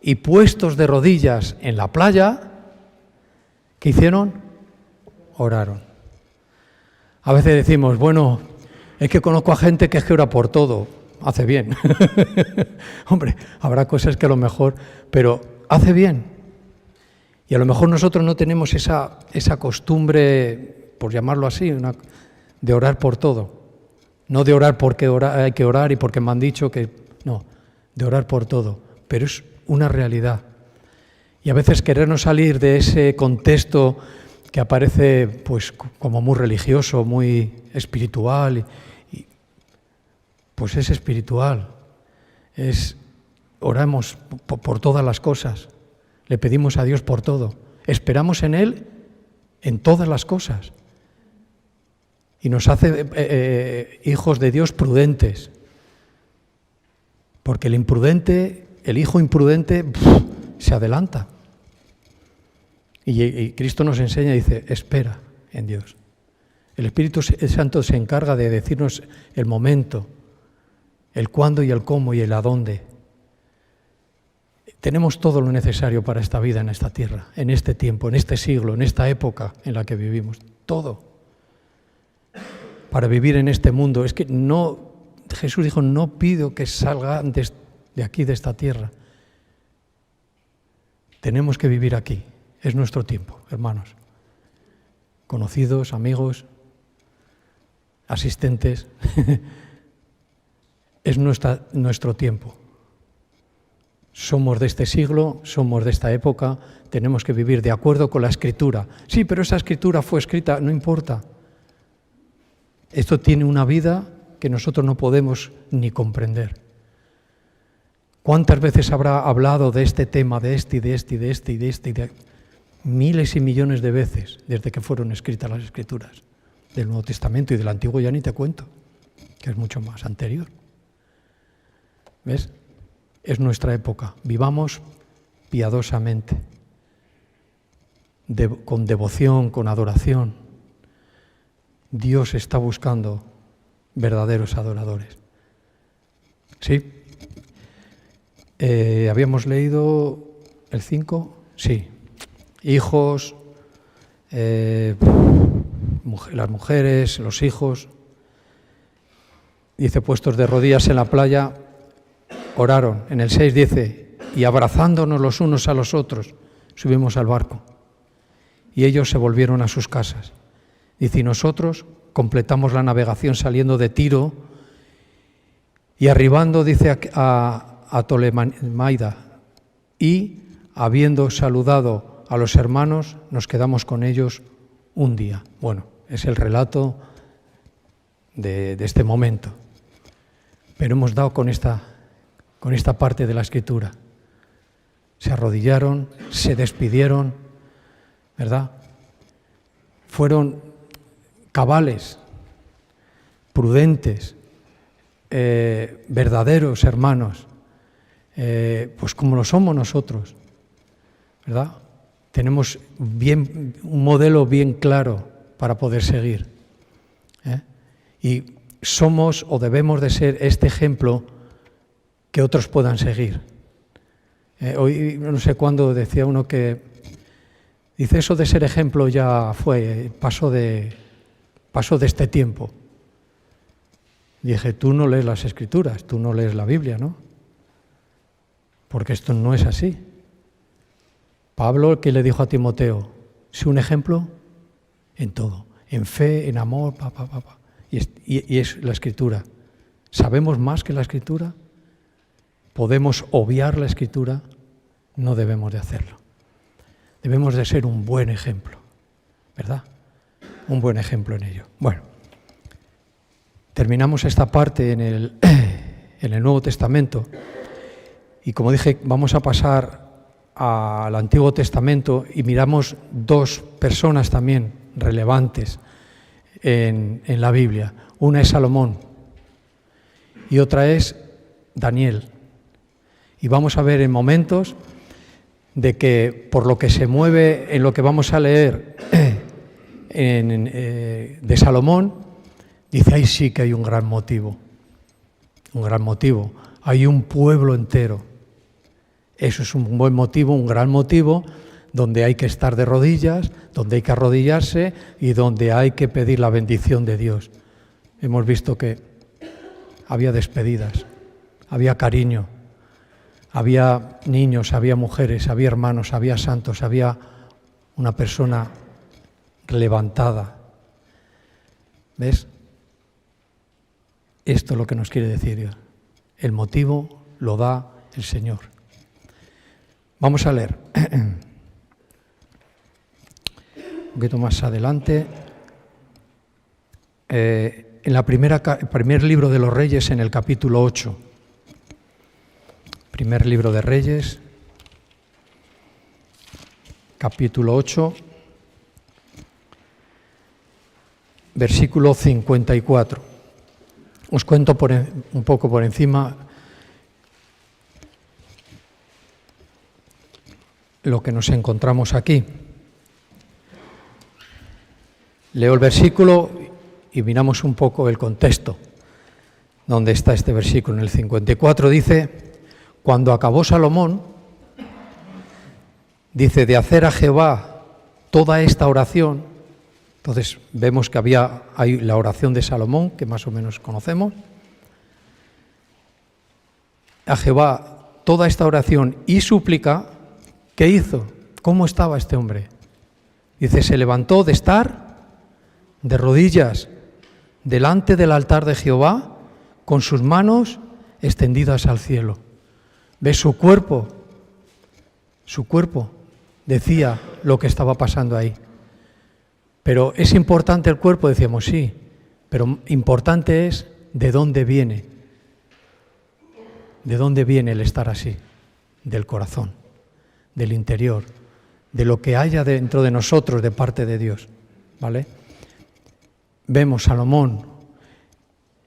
y puestos de rodillas en la playa, ¿qué hicieron? Oraron. A veces decimos, bueno, Es que conozco a gente que es que ora por todo. Hace bien. Hombre, habrá cosas que a lo mejor, pero hace bien. Y a lo mejor nosotros no tenemos esa costumbre, por llamarlo así, de orar por todo. No de orar porque hay que orar y porque me han dicho que... No, de orar por todo. Pero es una realidad. Y a veces querernos salir de ese contexto que aparece pues como muy religioso, muy espiritual, pues es espiritual. Oramos por todas las cosas. Le pedimos a Dios por todo. Esperamos en Él en todas las cosas. Y nos hace hijos de Dios prudentes. Porque el hijo imprudente, se adelanta. Y Cristo nos enseña y dice, espera en Dios. El Espíritu Santo se encarga de decirnos el momento, el cuándo y el cómo y el adónde. Tenemos todo lo necesario para esta vida en esta tierra, en este tiempo, en este siglo, en esta época en la que vivimos. Todo. Para vivir en este mundo. Es que no, Jesús dijo, no pido que salgan de aquí, de esta tierra. Tenemos que vivir aquí. Es nuestro tiempo, hermanos. Conocidos, amigos, asistentes. Es nuestro tiempo. Somos de este siglo, somos de esta época, tenemos que vivir de acuerdo con la Escritura. Sí, pero esa Escritura fue escrita, no importa. Esto tiene una vida que nosotros no podemos ni comprender. ¿Cuántas veces habrá hablado de este tema, de este y de este y de este y de este y de... Miles y millones de veces desde que fueron escritas las Escrituras del Nuevo Testamento y del Antiguo ya ni te cuento, que es mucho más anterior. ¿Ves? Es nuestra época. Vivamos piadosamente, con devoción, con adoración. Dios está buscando verdaderos adoradores. ¿Sí? ¿Habíamos leído el 5? Sí. Hijos, las mujeres, los hijos. Dice, puestos de rodillas en la playa, oraron. En el 6 dice, y abrazándonos los unos a los otros, subimos al barco. Y ellos se volvieron a sus casas. Dice, y nosotros completamos la navegación saliendo de Tiro y arribando, dice, a Tolemaida. Y habiendo saludado a los hermanos, nos quedamos con ellos un día. Bueno, es el relato de este momento. Pero hemos dado con esta parte de la Escritura. Se arrodillaron, se despidieron, ¿verdad? Fueron cabales, prudentes, verdaderos hermanos, pues como lo somos nosotros, ¿verdad? Tenemos un modelo bien claro para poder seguir. Y somos o debemos de ser este ejemplo que otros puedan seguir. Hoy no sé cuándo decía uno que dice eso de ser ejemplo ya pasó de este tiempo. Dije, tú no lees las Escrituras, tú no lees la Biblia, ¿no? Porque esto no es así. Pablo, que le dijo a Timoteo, sé un ejemplo en todo, en fe, en amor, Y es la Escritura. ¿Sabemos más que la Escritura? ¿Podemos obviar la Escritura? No debemos de hacerlo. Debemos de ser un buen ejemplo, ¿verdad? Un buen ejemplo en ello. Bueno, terminamos esta parte en el Nuevo Testamento y como dije, vamos a pasar al Antiguo Testamento y miramos dos personas también relevantes en la Biblia. Una es Salomón y otra es Daniel. Y vamos a ver en momentos de que por lo que se mueve en lo que vamos a leer de Salomón, dice, ahí sí que hay un gran motivo. Un gran motivo. Hay un pueblo entero. Eso es un buen motivo, un gran motivo, donde hay que estar de rodillas, donde hay que arrodillarse y donde hay que pedir la bendición de Dios. hemos visto que había despedidas, había cariño, había niños, había mujeres, había hermanos, había santos, había una persona levantada. ¿Ves? Esto es lo que nos quiere decir Dios. El motivo lo da el Señor. Vamos a leer un poquito más adelante. En el primer libro de los Reyes, en el capítulo 8. Primer libro de Reyes, capítulo 8, versículo 54. Os cuento un poco por encima lo que nos encontramos aquí. Leo el versículo y miramos un poco el contexto donde está este versículo. En el 54 dice: cuando acabó Salomón, dice, de hacer a Jehová toda esta oración. Entonces vemos que hay la oración de Salomón, que más o menos conocemos. A Jehová toda esta oración y súplica. ¿Qué hizo? ¿Cómo estaba este hombre? Dice, se levantó de estar de rodillas delante del altar de Jehová con sus manos extendidas al cielo. ¿Ves? Su cuerpo decía lo que estaba pasando ahí. Pero ¿es importante el cuerpo? Decíamos sí, pero importante es de dónde viene. ¿De dónde viene el estar así? Del corazón, del interior, de lo que haya dentro de nosotros de parte de Dios, ¿vale? Vemos Salomón,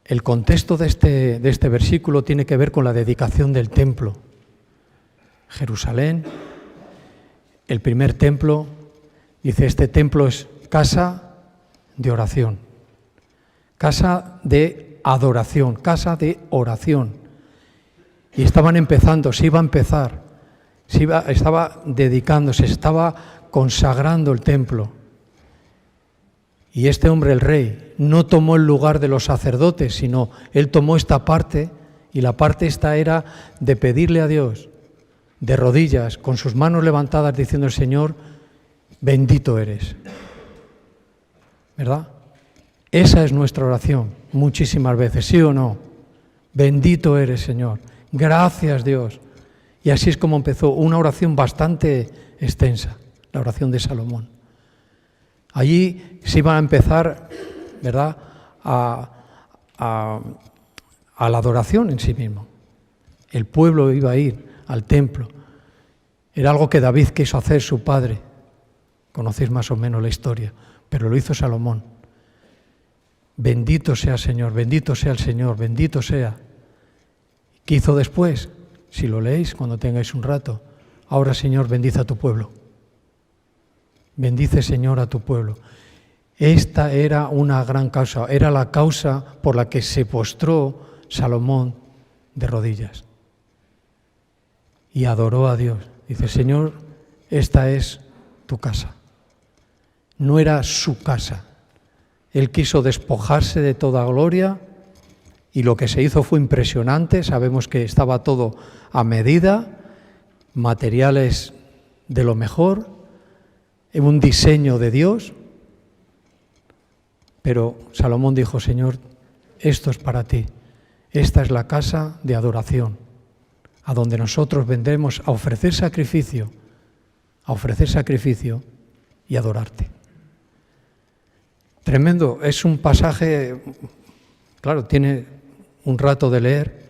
el contexto de este versículo tiene que ver con la dedicación del templo. Jerusalén, el primer templo, dice, este templo es casa de oración, casa de adoración, casa de oración. Y estaban empezando, se iba a empezar, estaba dedicándose, estaba consagrando el templo. Y este hombre, el rey, no tomó el lugar de los sacerdotes, sino él tomó esta parte, y la parte esta era de pedirle a Dios, de rodillas, con sus manos levantadas, diciendo al Señor, bendito eres. ¿Verdad? Esa es nuestra oración, muchísimas veces, ¿sí o no? Bendito eres, Señor. Gracias, Dios. Y así es como empezó una oración bastante extensa, la oración de Salomón. Allí se iba a empezar, ¿verdad?, a la adoración en sí mismo. El pueblo iba a ir al templo. Era algo que David quiso hacer, su padre. Conocéis más o menos la historia, pero lo hizo Salomón. Bendito sea el Señor, bendito sea el Señor, bendito sea. ¿Qué hizo después? Si lo leéis cuando tengáis un rato. Ahora, Señor, bendice a tu pueblo. Bendice, Señor, a tu pueblo. Esta era una gran causa, era la causa por la que se postró Salomón de rodillas. Y adoró a Dios. Dice, Señor, esta es tu casa. No era su casa. Él quiso despojarse de toda gloria y lo que se hizo fue impresionante. Sabemos que estaba todo a medida, materiales de lo mejor, un diseño de Dios. Pero Salomón dijo, Señor, esto es para ti. Esta es la casa de adoración, a donde nosotros vendremos a ofrecer sacrificio y adorarte. Tremendo, es un pasaje, claro, tiene un rato de leer.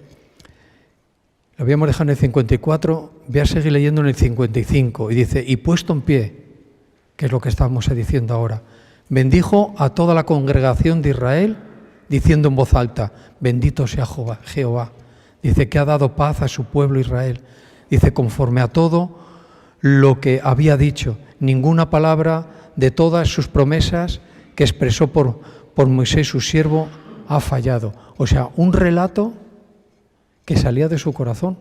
Lo habíamos dejado en el 54, voy a seguir leyendo en el 55, y dice, y puesto en pie, que es lo que estamos diciendo ahora, bendijo a toda la congregación de Israel, diciendo en voz alta, bendito sea Jehová. Dice que ha dado paz a su pueblo Israel. Dice, conforme a todo lo que había dicho, ninguna palabra de todas sus promesas que expresó por Moisés su siervo ha fallado. O sea, un relato que salía de su corazón.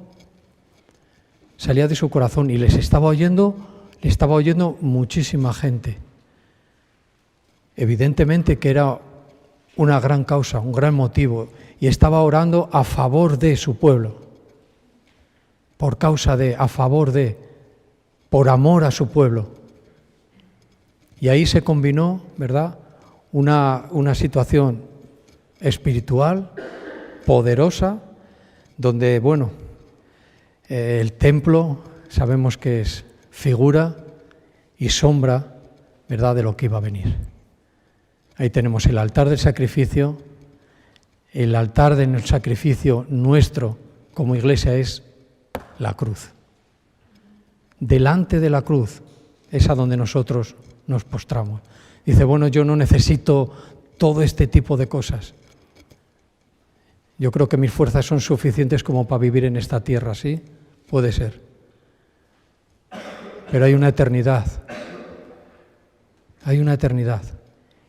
Salía de su corazón y le estaba oyendo muchísima gente. Evidentemente que era una gran causa, un gran motivo, y estaba orando a favor de su pueblo, por causa de, a favor de, por amor a su pueblo. Y ahí se combinó, ¿verdad?, una situación espiritual, poderosa, donde, bueno, el templo sabemos que es figura y sombra, ¿verdad?, de lo que iba a venir. Ahí tenemos el altar del sacrificio. El altar del sacrificio nuestro como iglesia es la cruz. Delante de la cruz es a donde nosotros nos postramos. Dice, bueno, yo no necesito todo este tipo de cosas. Yo creo que mis fuerzas son suficientes como para vivir en esta tierra, ¿sí? Puede ser. Pero hay una eternidad. Hay una eternidad.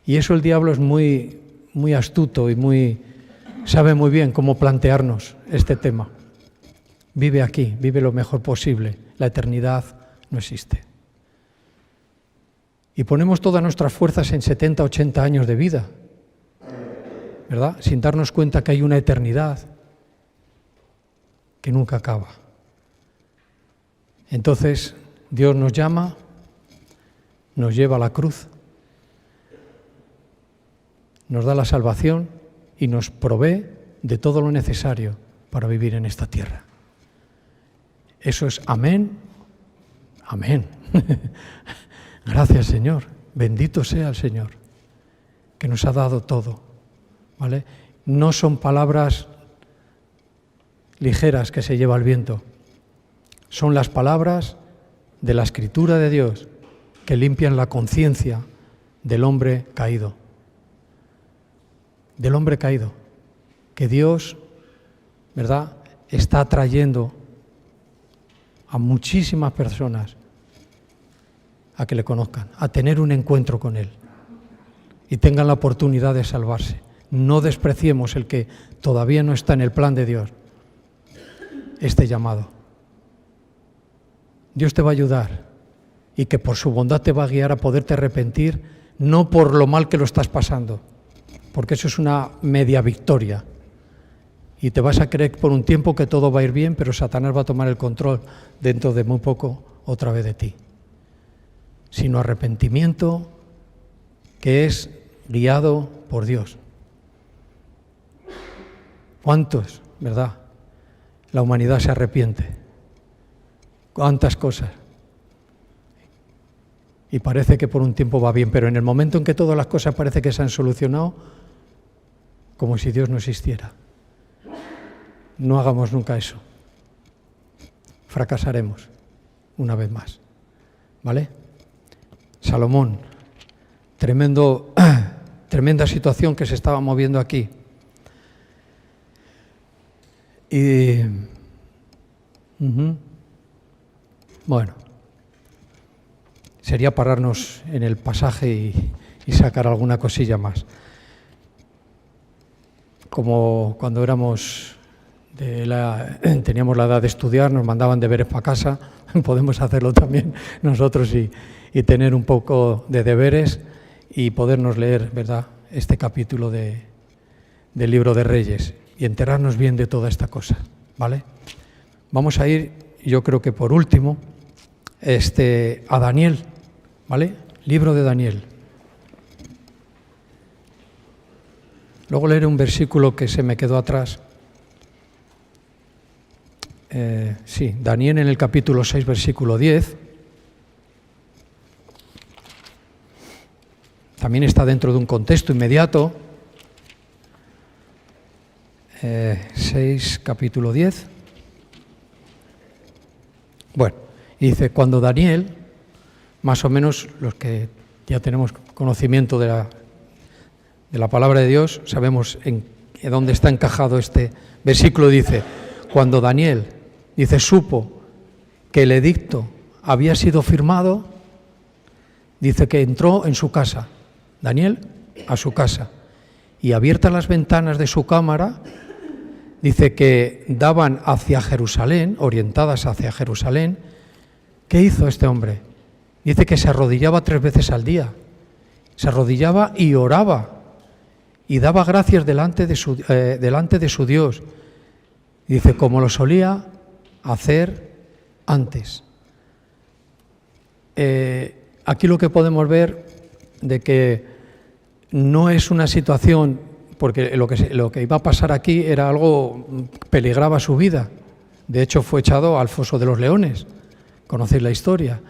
Y eso el diablo es muy, muy astuto y sabe muy bien cómo plantearnos este tema. Vive aquí, vive lo mejor posible. La eternidad no existe. Y ponemos todas nuestras fuerzas en 70, 80 años de vida, ¿verdad? Sin darnos cuenta que hay una eternidad que nunca acaba. Entonces, Dios nos llama, nos lleva a la cruz, nos da la salvación y nos provee de todo lo necesario para vivir en esta tierra. Eso es amén, amén. Gracias, Señor. Bendito sea el Señor, que nos ha dado todo, ¿vale? No son palabras ligeras que se lleva el viento. Son las palabras de la Escritura de Dios que limpian la conciencia del hombre caído. Del hombre caído, que Dios, ¿verdad?, está atrayendo a muchísimas personas a que le conozcan, a tener un encuentro con Él y tengan la oportunidad de salvarse. No despreciemos el que todavía no está en el plan de Dios, este llamado. Dios te va a ayudar y que por su bondad te va a guiar a poderte arrepentir, no por lo mal que lo estás pasando, porque eso es una media victoria. Y te vas a creer por un tiempo que todo va a ir bien, pero Satanás va a tomar el control dentro de muy poco otra vez de ti. Sino arrepentimiento que es guiado por Dios. ¿Cuántos, verdad? La humanidad se arrepiente. ¿Cuántas cosas? Y parece que por un tiempo va bien, pero en el momento en que todas las cosas parece que se han solucionado, como si Dios no existiera. No hagamos nunca eso. Fracasaremos una vez más. ¿Vale? Salomón, tremenda situación que se estaba moviendo aquí. Y bueno, sería pararnos en el pasaje y sacar alguna cosilla más. Como cuando teníamos la edad de estudiar, nos mandaban deberes para casa, podemos hacerlo también nosotros y tener un poco de deberes y podernos leer, ¿verdad?, este capítulo del libro de Reyes y enterarnos bien de toda esta cosa, ¿vale? Vamos a ir, yo creo que por último, a Daniel, ¿vale? Libro de Daniel. Luego leeré un versículo que se me quedó atrás. Sí, Daniel en el capítulo 6, versículo 10. También está dentro de un contexto inmediato. 6, capítulo 10. Bueno, y dice, cuando Daniel, más o menos los que ya tenemos conocimiento de la palabra de Dios, sabemos en dónde está encajado este versículo, dice, cuando Daniel, dice, supo que el edicto había sido firmado, dice que entró en su casa, Daniel a su casa, y abiertas las ventanas de su cámara, dice que daban hacia Jerusalén, orientadas hacia Jerusalén. ¿Qué hizo este hombre? Dice que se arrodillaba 3 veces al día, se arrodillaba y oraba, y daba gracias delante de su Dios. Y dice, como lo solía hacer antes. Aquí lo que podemos ver de que no es una situación, porque lo que iba a pasar aquí era algo que peligraba su vida. De hecho, fue echado al foso de los leones. Conocéis la historia.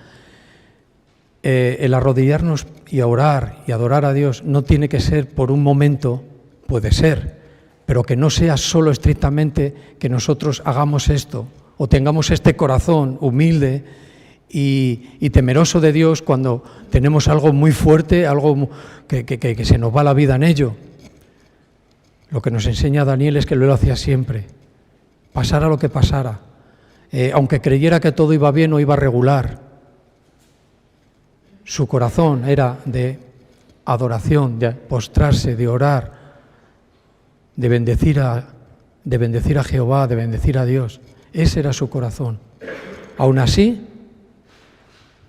El arrodillarnos y a orar y adorar a Dios no tiene que ser por un momento, puede ser, pero que no sea solo estrictamente que nosotros hagamos esto o tengamos este corazón humilde y temeroso de Dios cuando tenemos algo muy fuerte, algo que se nos va la vida en ello. Lo que nos enseña Daniel es que lo hacía siempre, pasara lo que pasara, aunque creyera que todo iba bien o iba regular. Su corazón era de adoración, de postrarse, de orar, de bendecir a Jehová, de bendecir a Dios. Ese era su corazón. Aún así,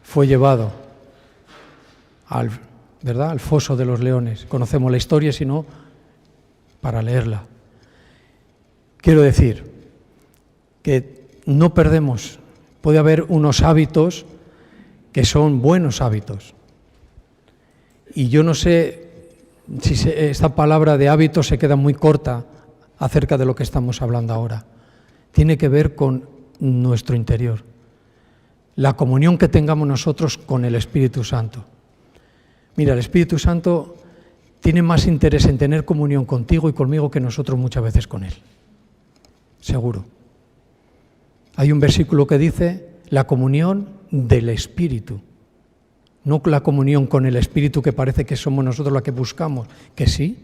fue llevado al foso de los leones. Conocemos la historia, si no, para leerla. Quiero decir que no perdemos, puede haber unos hábitos que son buenos hábitos. Y yo no sé si esta palabra de hábitos se queda muy corta acerca de lo que estamos hablando ahora. Tiene que ver con nuestro interior, la comunión que tengamos nosotros con el Espíritu Santo. Mira, el Espíritu Santo tiene más interés en tener comunión contigo y conmigo que nosotros muchas veces con Él. Seguro. Hay un versículo que dice la comunión del Espíritu, no la comunión con el Espíritu que parece que somos nosotros la que buscamos, que sí,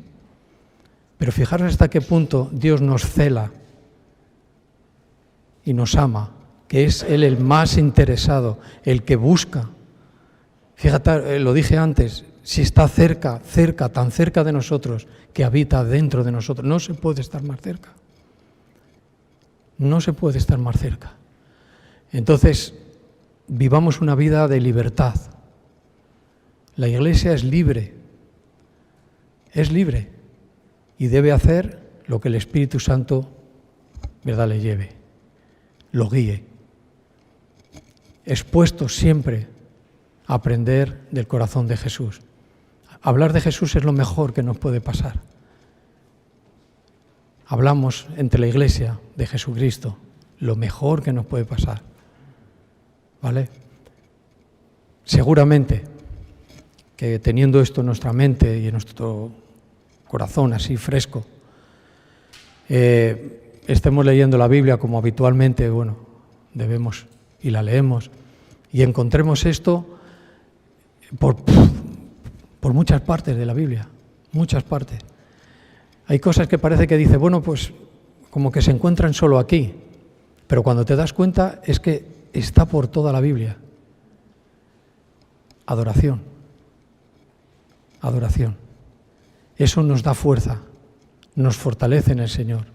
pero fijaros hasta qué punto Dios nos cela y nos ama, que es Él el más interesado, el que busca. Fíjate, lo dije antes, si está cerca, tan cerca de nosotros, que habita dentro de nosotros, no se puede estar más cerca. No se puede estar más cerca. Entonces, vivamos una vida de libertad. La Iglesia es libre y debe hacer lo que el Espíritu Santo, ¿verdad?, le lleve, lo guíe. Expuestos siempre a aprender del corazón de Jesús. Hablar de Jesús es lo mejor que nos puede pasar. Hablamos entre la Iglesia de Jesucristo, lo mejor que nos puede pasar. ¿Vale? Seguramente que teniendo esto en nuestra mente y en nuestro corazón así fresco, estemos leyendo la Biblia como habitualmente, debemos y la leemos, y encontremos esto por muchas partes de la Biblia, muchas partes. Hay cosas que parece que dice, pues como que se encuentran solo aquí, pero cuando te das cuenta es que está por toda la Biblia. Adoración. Adoración. Eso nos da fuerza, nos fortalece en el Señor.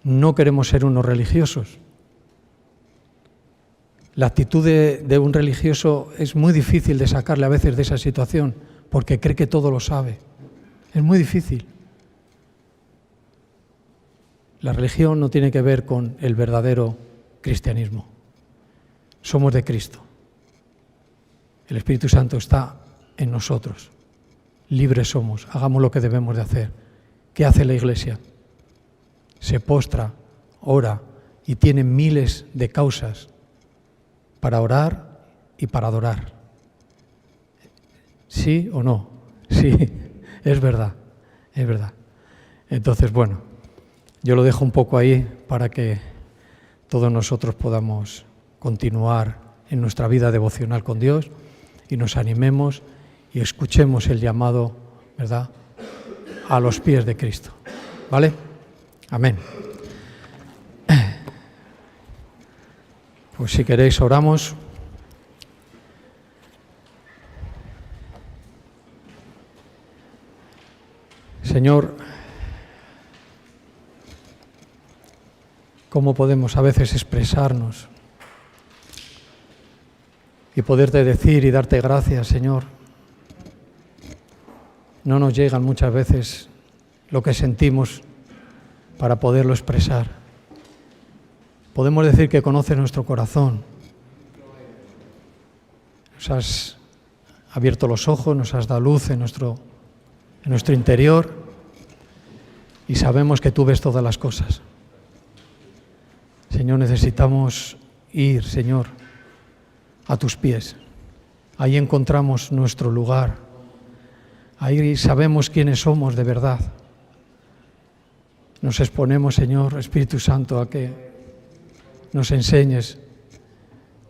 No queremos ser unos religiosos. La actitud de un religioso es muy difícil de sacarle a veces de esa situación, porque cree que todo lo sabe. Es muy difícil. La religión no tiene que ver con el verdadero cristianismo. Somos de Cristo. El Espíritu Santo está en nosotros. Libres somos. Hagamos lo que debemos de hacer. ¿Qué hace la Iglesia? Se postra, ora y tiene miles de causas para orar y para adorar. ¿Sí o no? Sí, es verdad, es verdad. Entonces, yo lo dejo un poco ahí para que todos nosotros podamos continuar en nuestra vida devocional con Dios y nos animemos y escuchemos el llamado, ¿verdad?, a los pies de Cristo. ¿Vale? Amén. Pues si queréis oramos. Señor, ¿cómo podemos a veces expresarnos y poderte decir y darte gracias, Señor? no nos llegan muchas veces lo que sentimos para poderlo expresar. Podemos decir que conoces nuestro corazón. Nos has abierto los ojos, nos has dado luz en nuestro interior y sabemos que tú ves todas las cosas. Señor, necesitamos ir, Señor, a tus pies. Ahí encontramos nuestro lugar. Ahí sabemos quiénes somos de verdad. Nos exponemos, Señor, Espíritu Santo, a que nos enseñes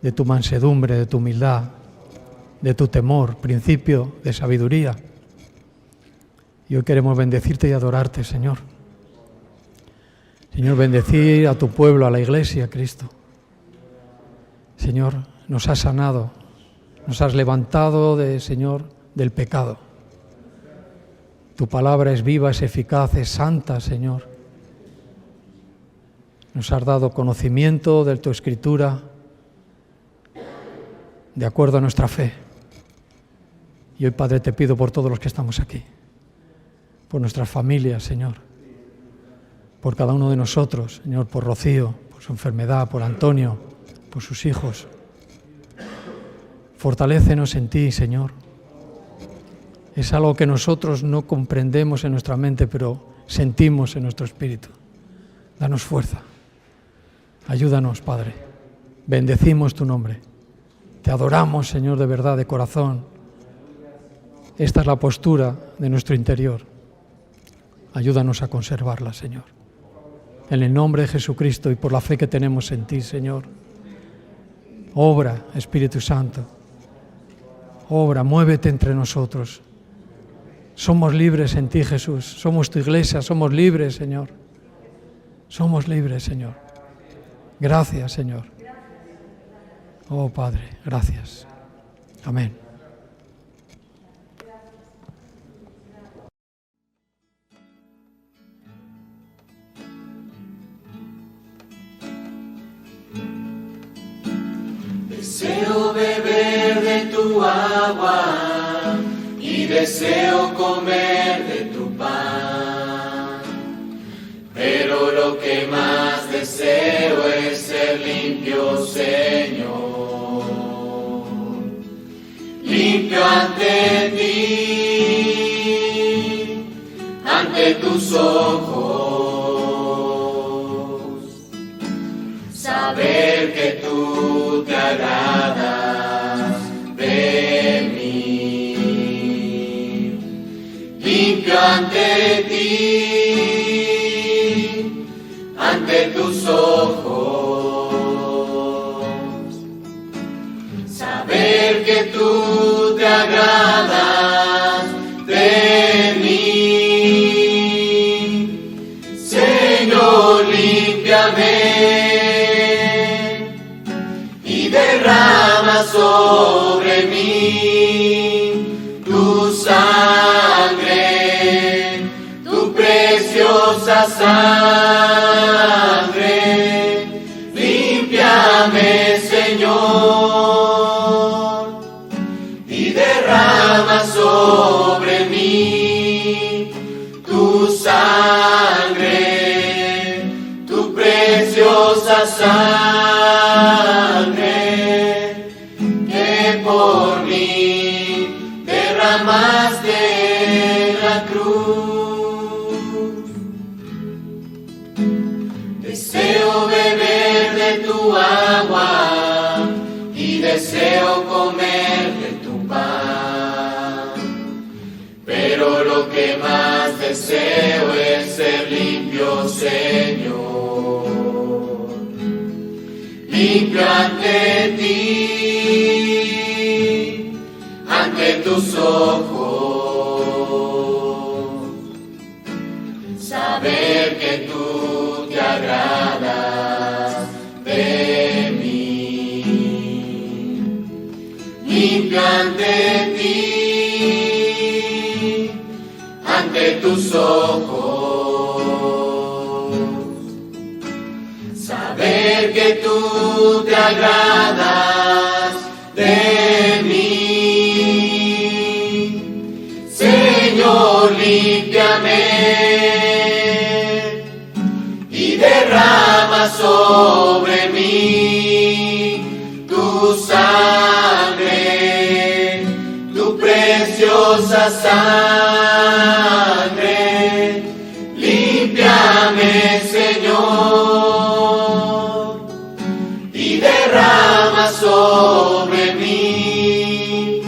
de tu mansedumbre, de tu humildad, de tu temor, principio de sabiduría. Y hoy queremos bendecirte y adorarte, Señor. Señor, bendecir a tu pueblo, a la Iglesia, Cristo. Señor, nos has sanado, nos has levantado, Señor, del pecado. Tu palabra es viva, es eficaz, es santa, Señor. Nos has dado conocimiento de tu Escritura de acuerdo a nuestra fe. Y hoy, Padre, te pido por todos los que estamos aquí, por nuestras familias, Señor, por cada uno de nosotros, Señor, por Rocío, por su enfermedad, por Antonio, por sus hijos. Fortalécenos en ti, Señor. Es algo que nosotros no comprendemos en nuestra mente, pero sentimos en nuestro espíritu. Danos fuerza. Ayúdanos, Padre. Bendecimos tu nombre. Te adoramos, Señor, de verdad, de corazón. Esta es la postura de nuestro interior. Ayúdanos a conservarla, Señor. En el nombre de Jesucristo y por la fe que tenemos en ti, Señor. Obra, Espíritu Santo. Obra, muévete entre nosotros. Somos libres en ti, Jesús. Somos tu iglesia, somos libres, Señor. Somos libres, Señor. Gracias, Señor. Oh, Padre, gracias. Amén. Deseo beber de tu agua y deseo comer de tu pan, pero lo que más deseo es ser limpio, Señor, limpio ante ti, ante tus ojos, saber que tú te agradas de mí, limpio ante ti, ante tus ojos, saber que tú te agradas de mí, Señor, límpiame. Derrama sobre mí tu sangre, tu preciosa sangre. Límpiame, Señor, y derrama sobre mí tu sangre, tu preciosa sangre. Por mí derramaste la cruz. Deseo beber de tu agua y deseo comer de tu pan, pero lo que más deseo es ser limpio, Señor, limpio ante ti, ante tus ojos, saber que tú te agradas de mí, limpio ante ti, ante tus ojos, saber que tú te agradas de mí, Señor. derrama sobre mí tu sangre, tu preciosa sangre. Límpiame, Señor, y derrama sobre mí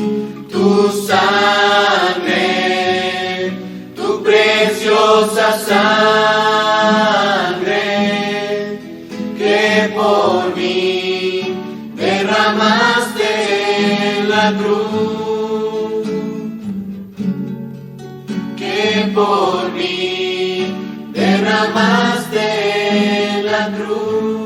tu sangre, tu preciosa sangre, que por mí derramaste en la cruz, que por mí derramaste en la cruz.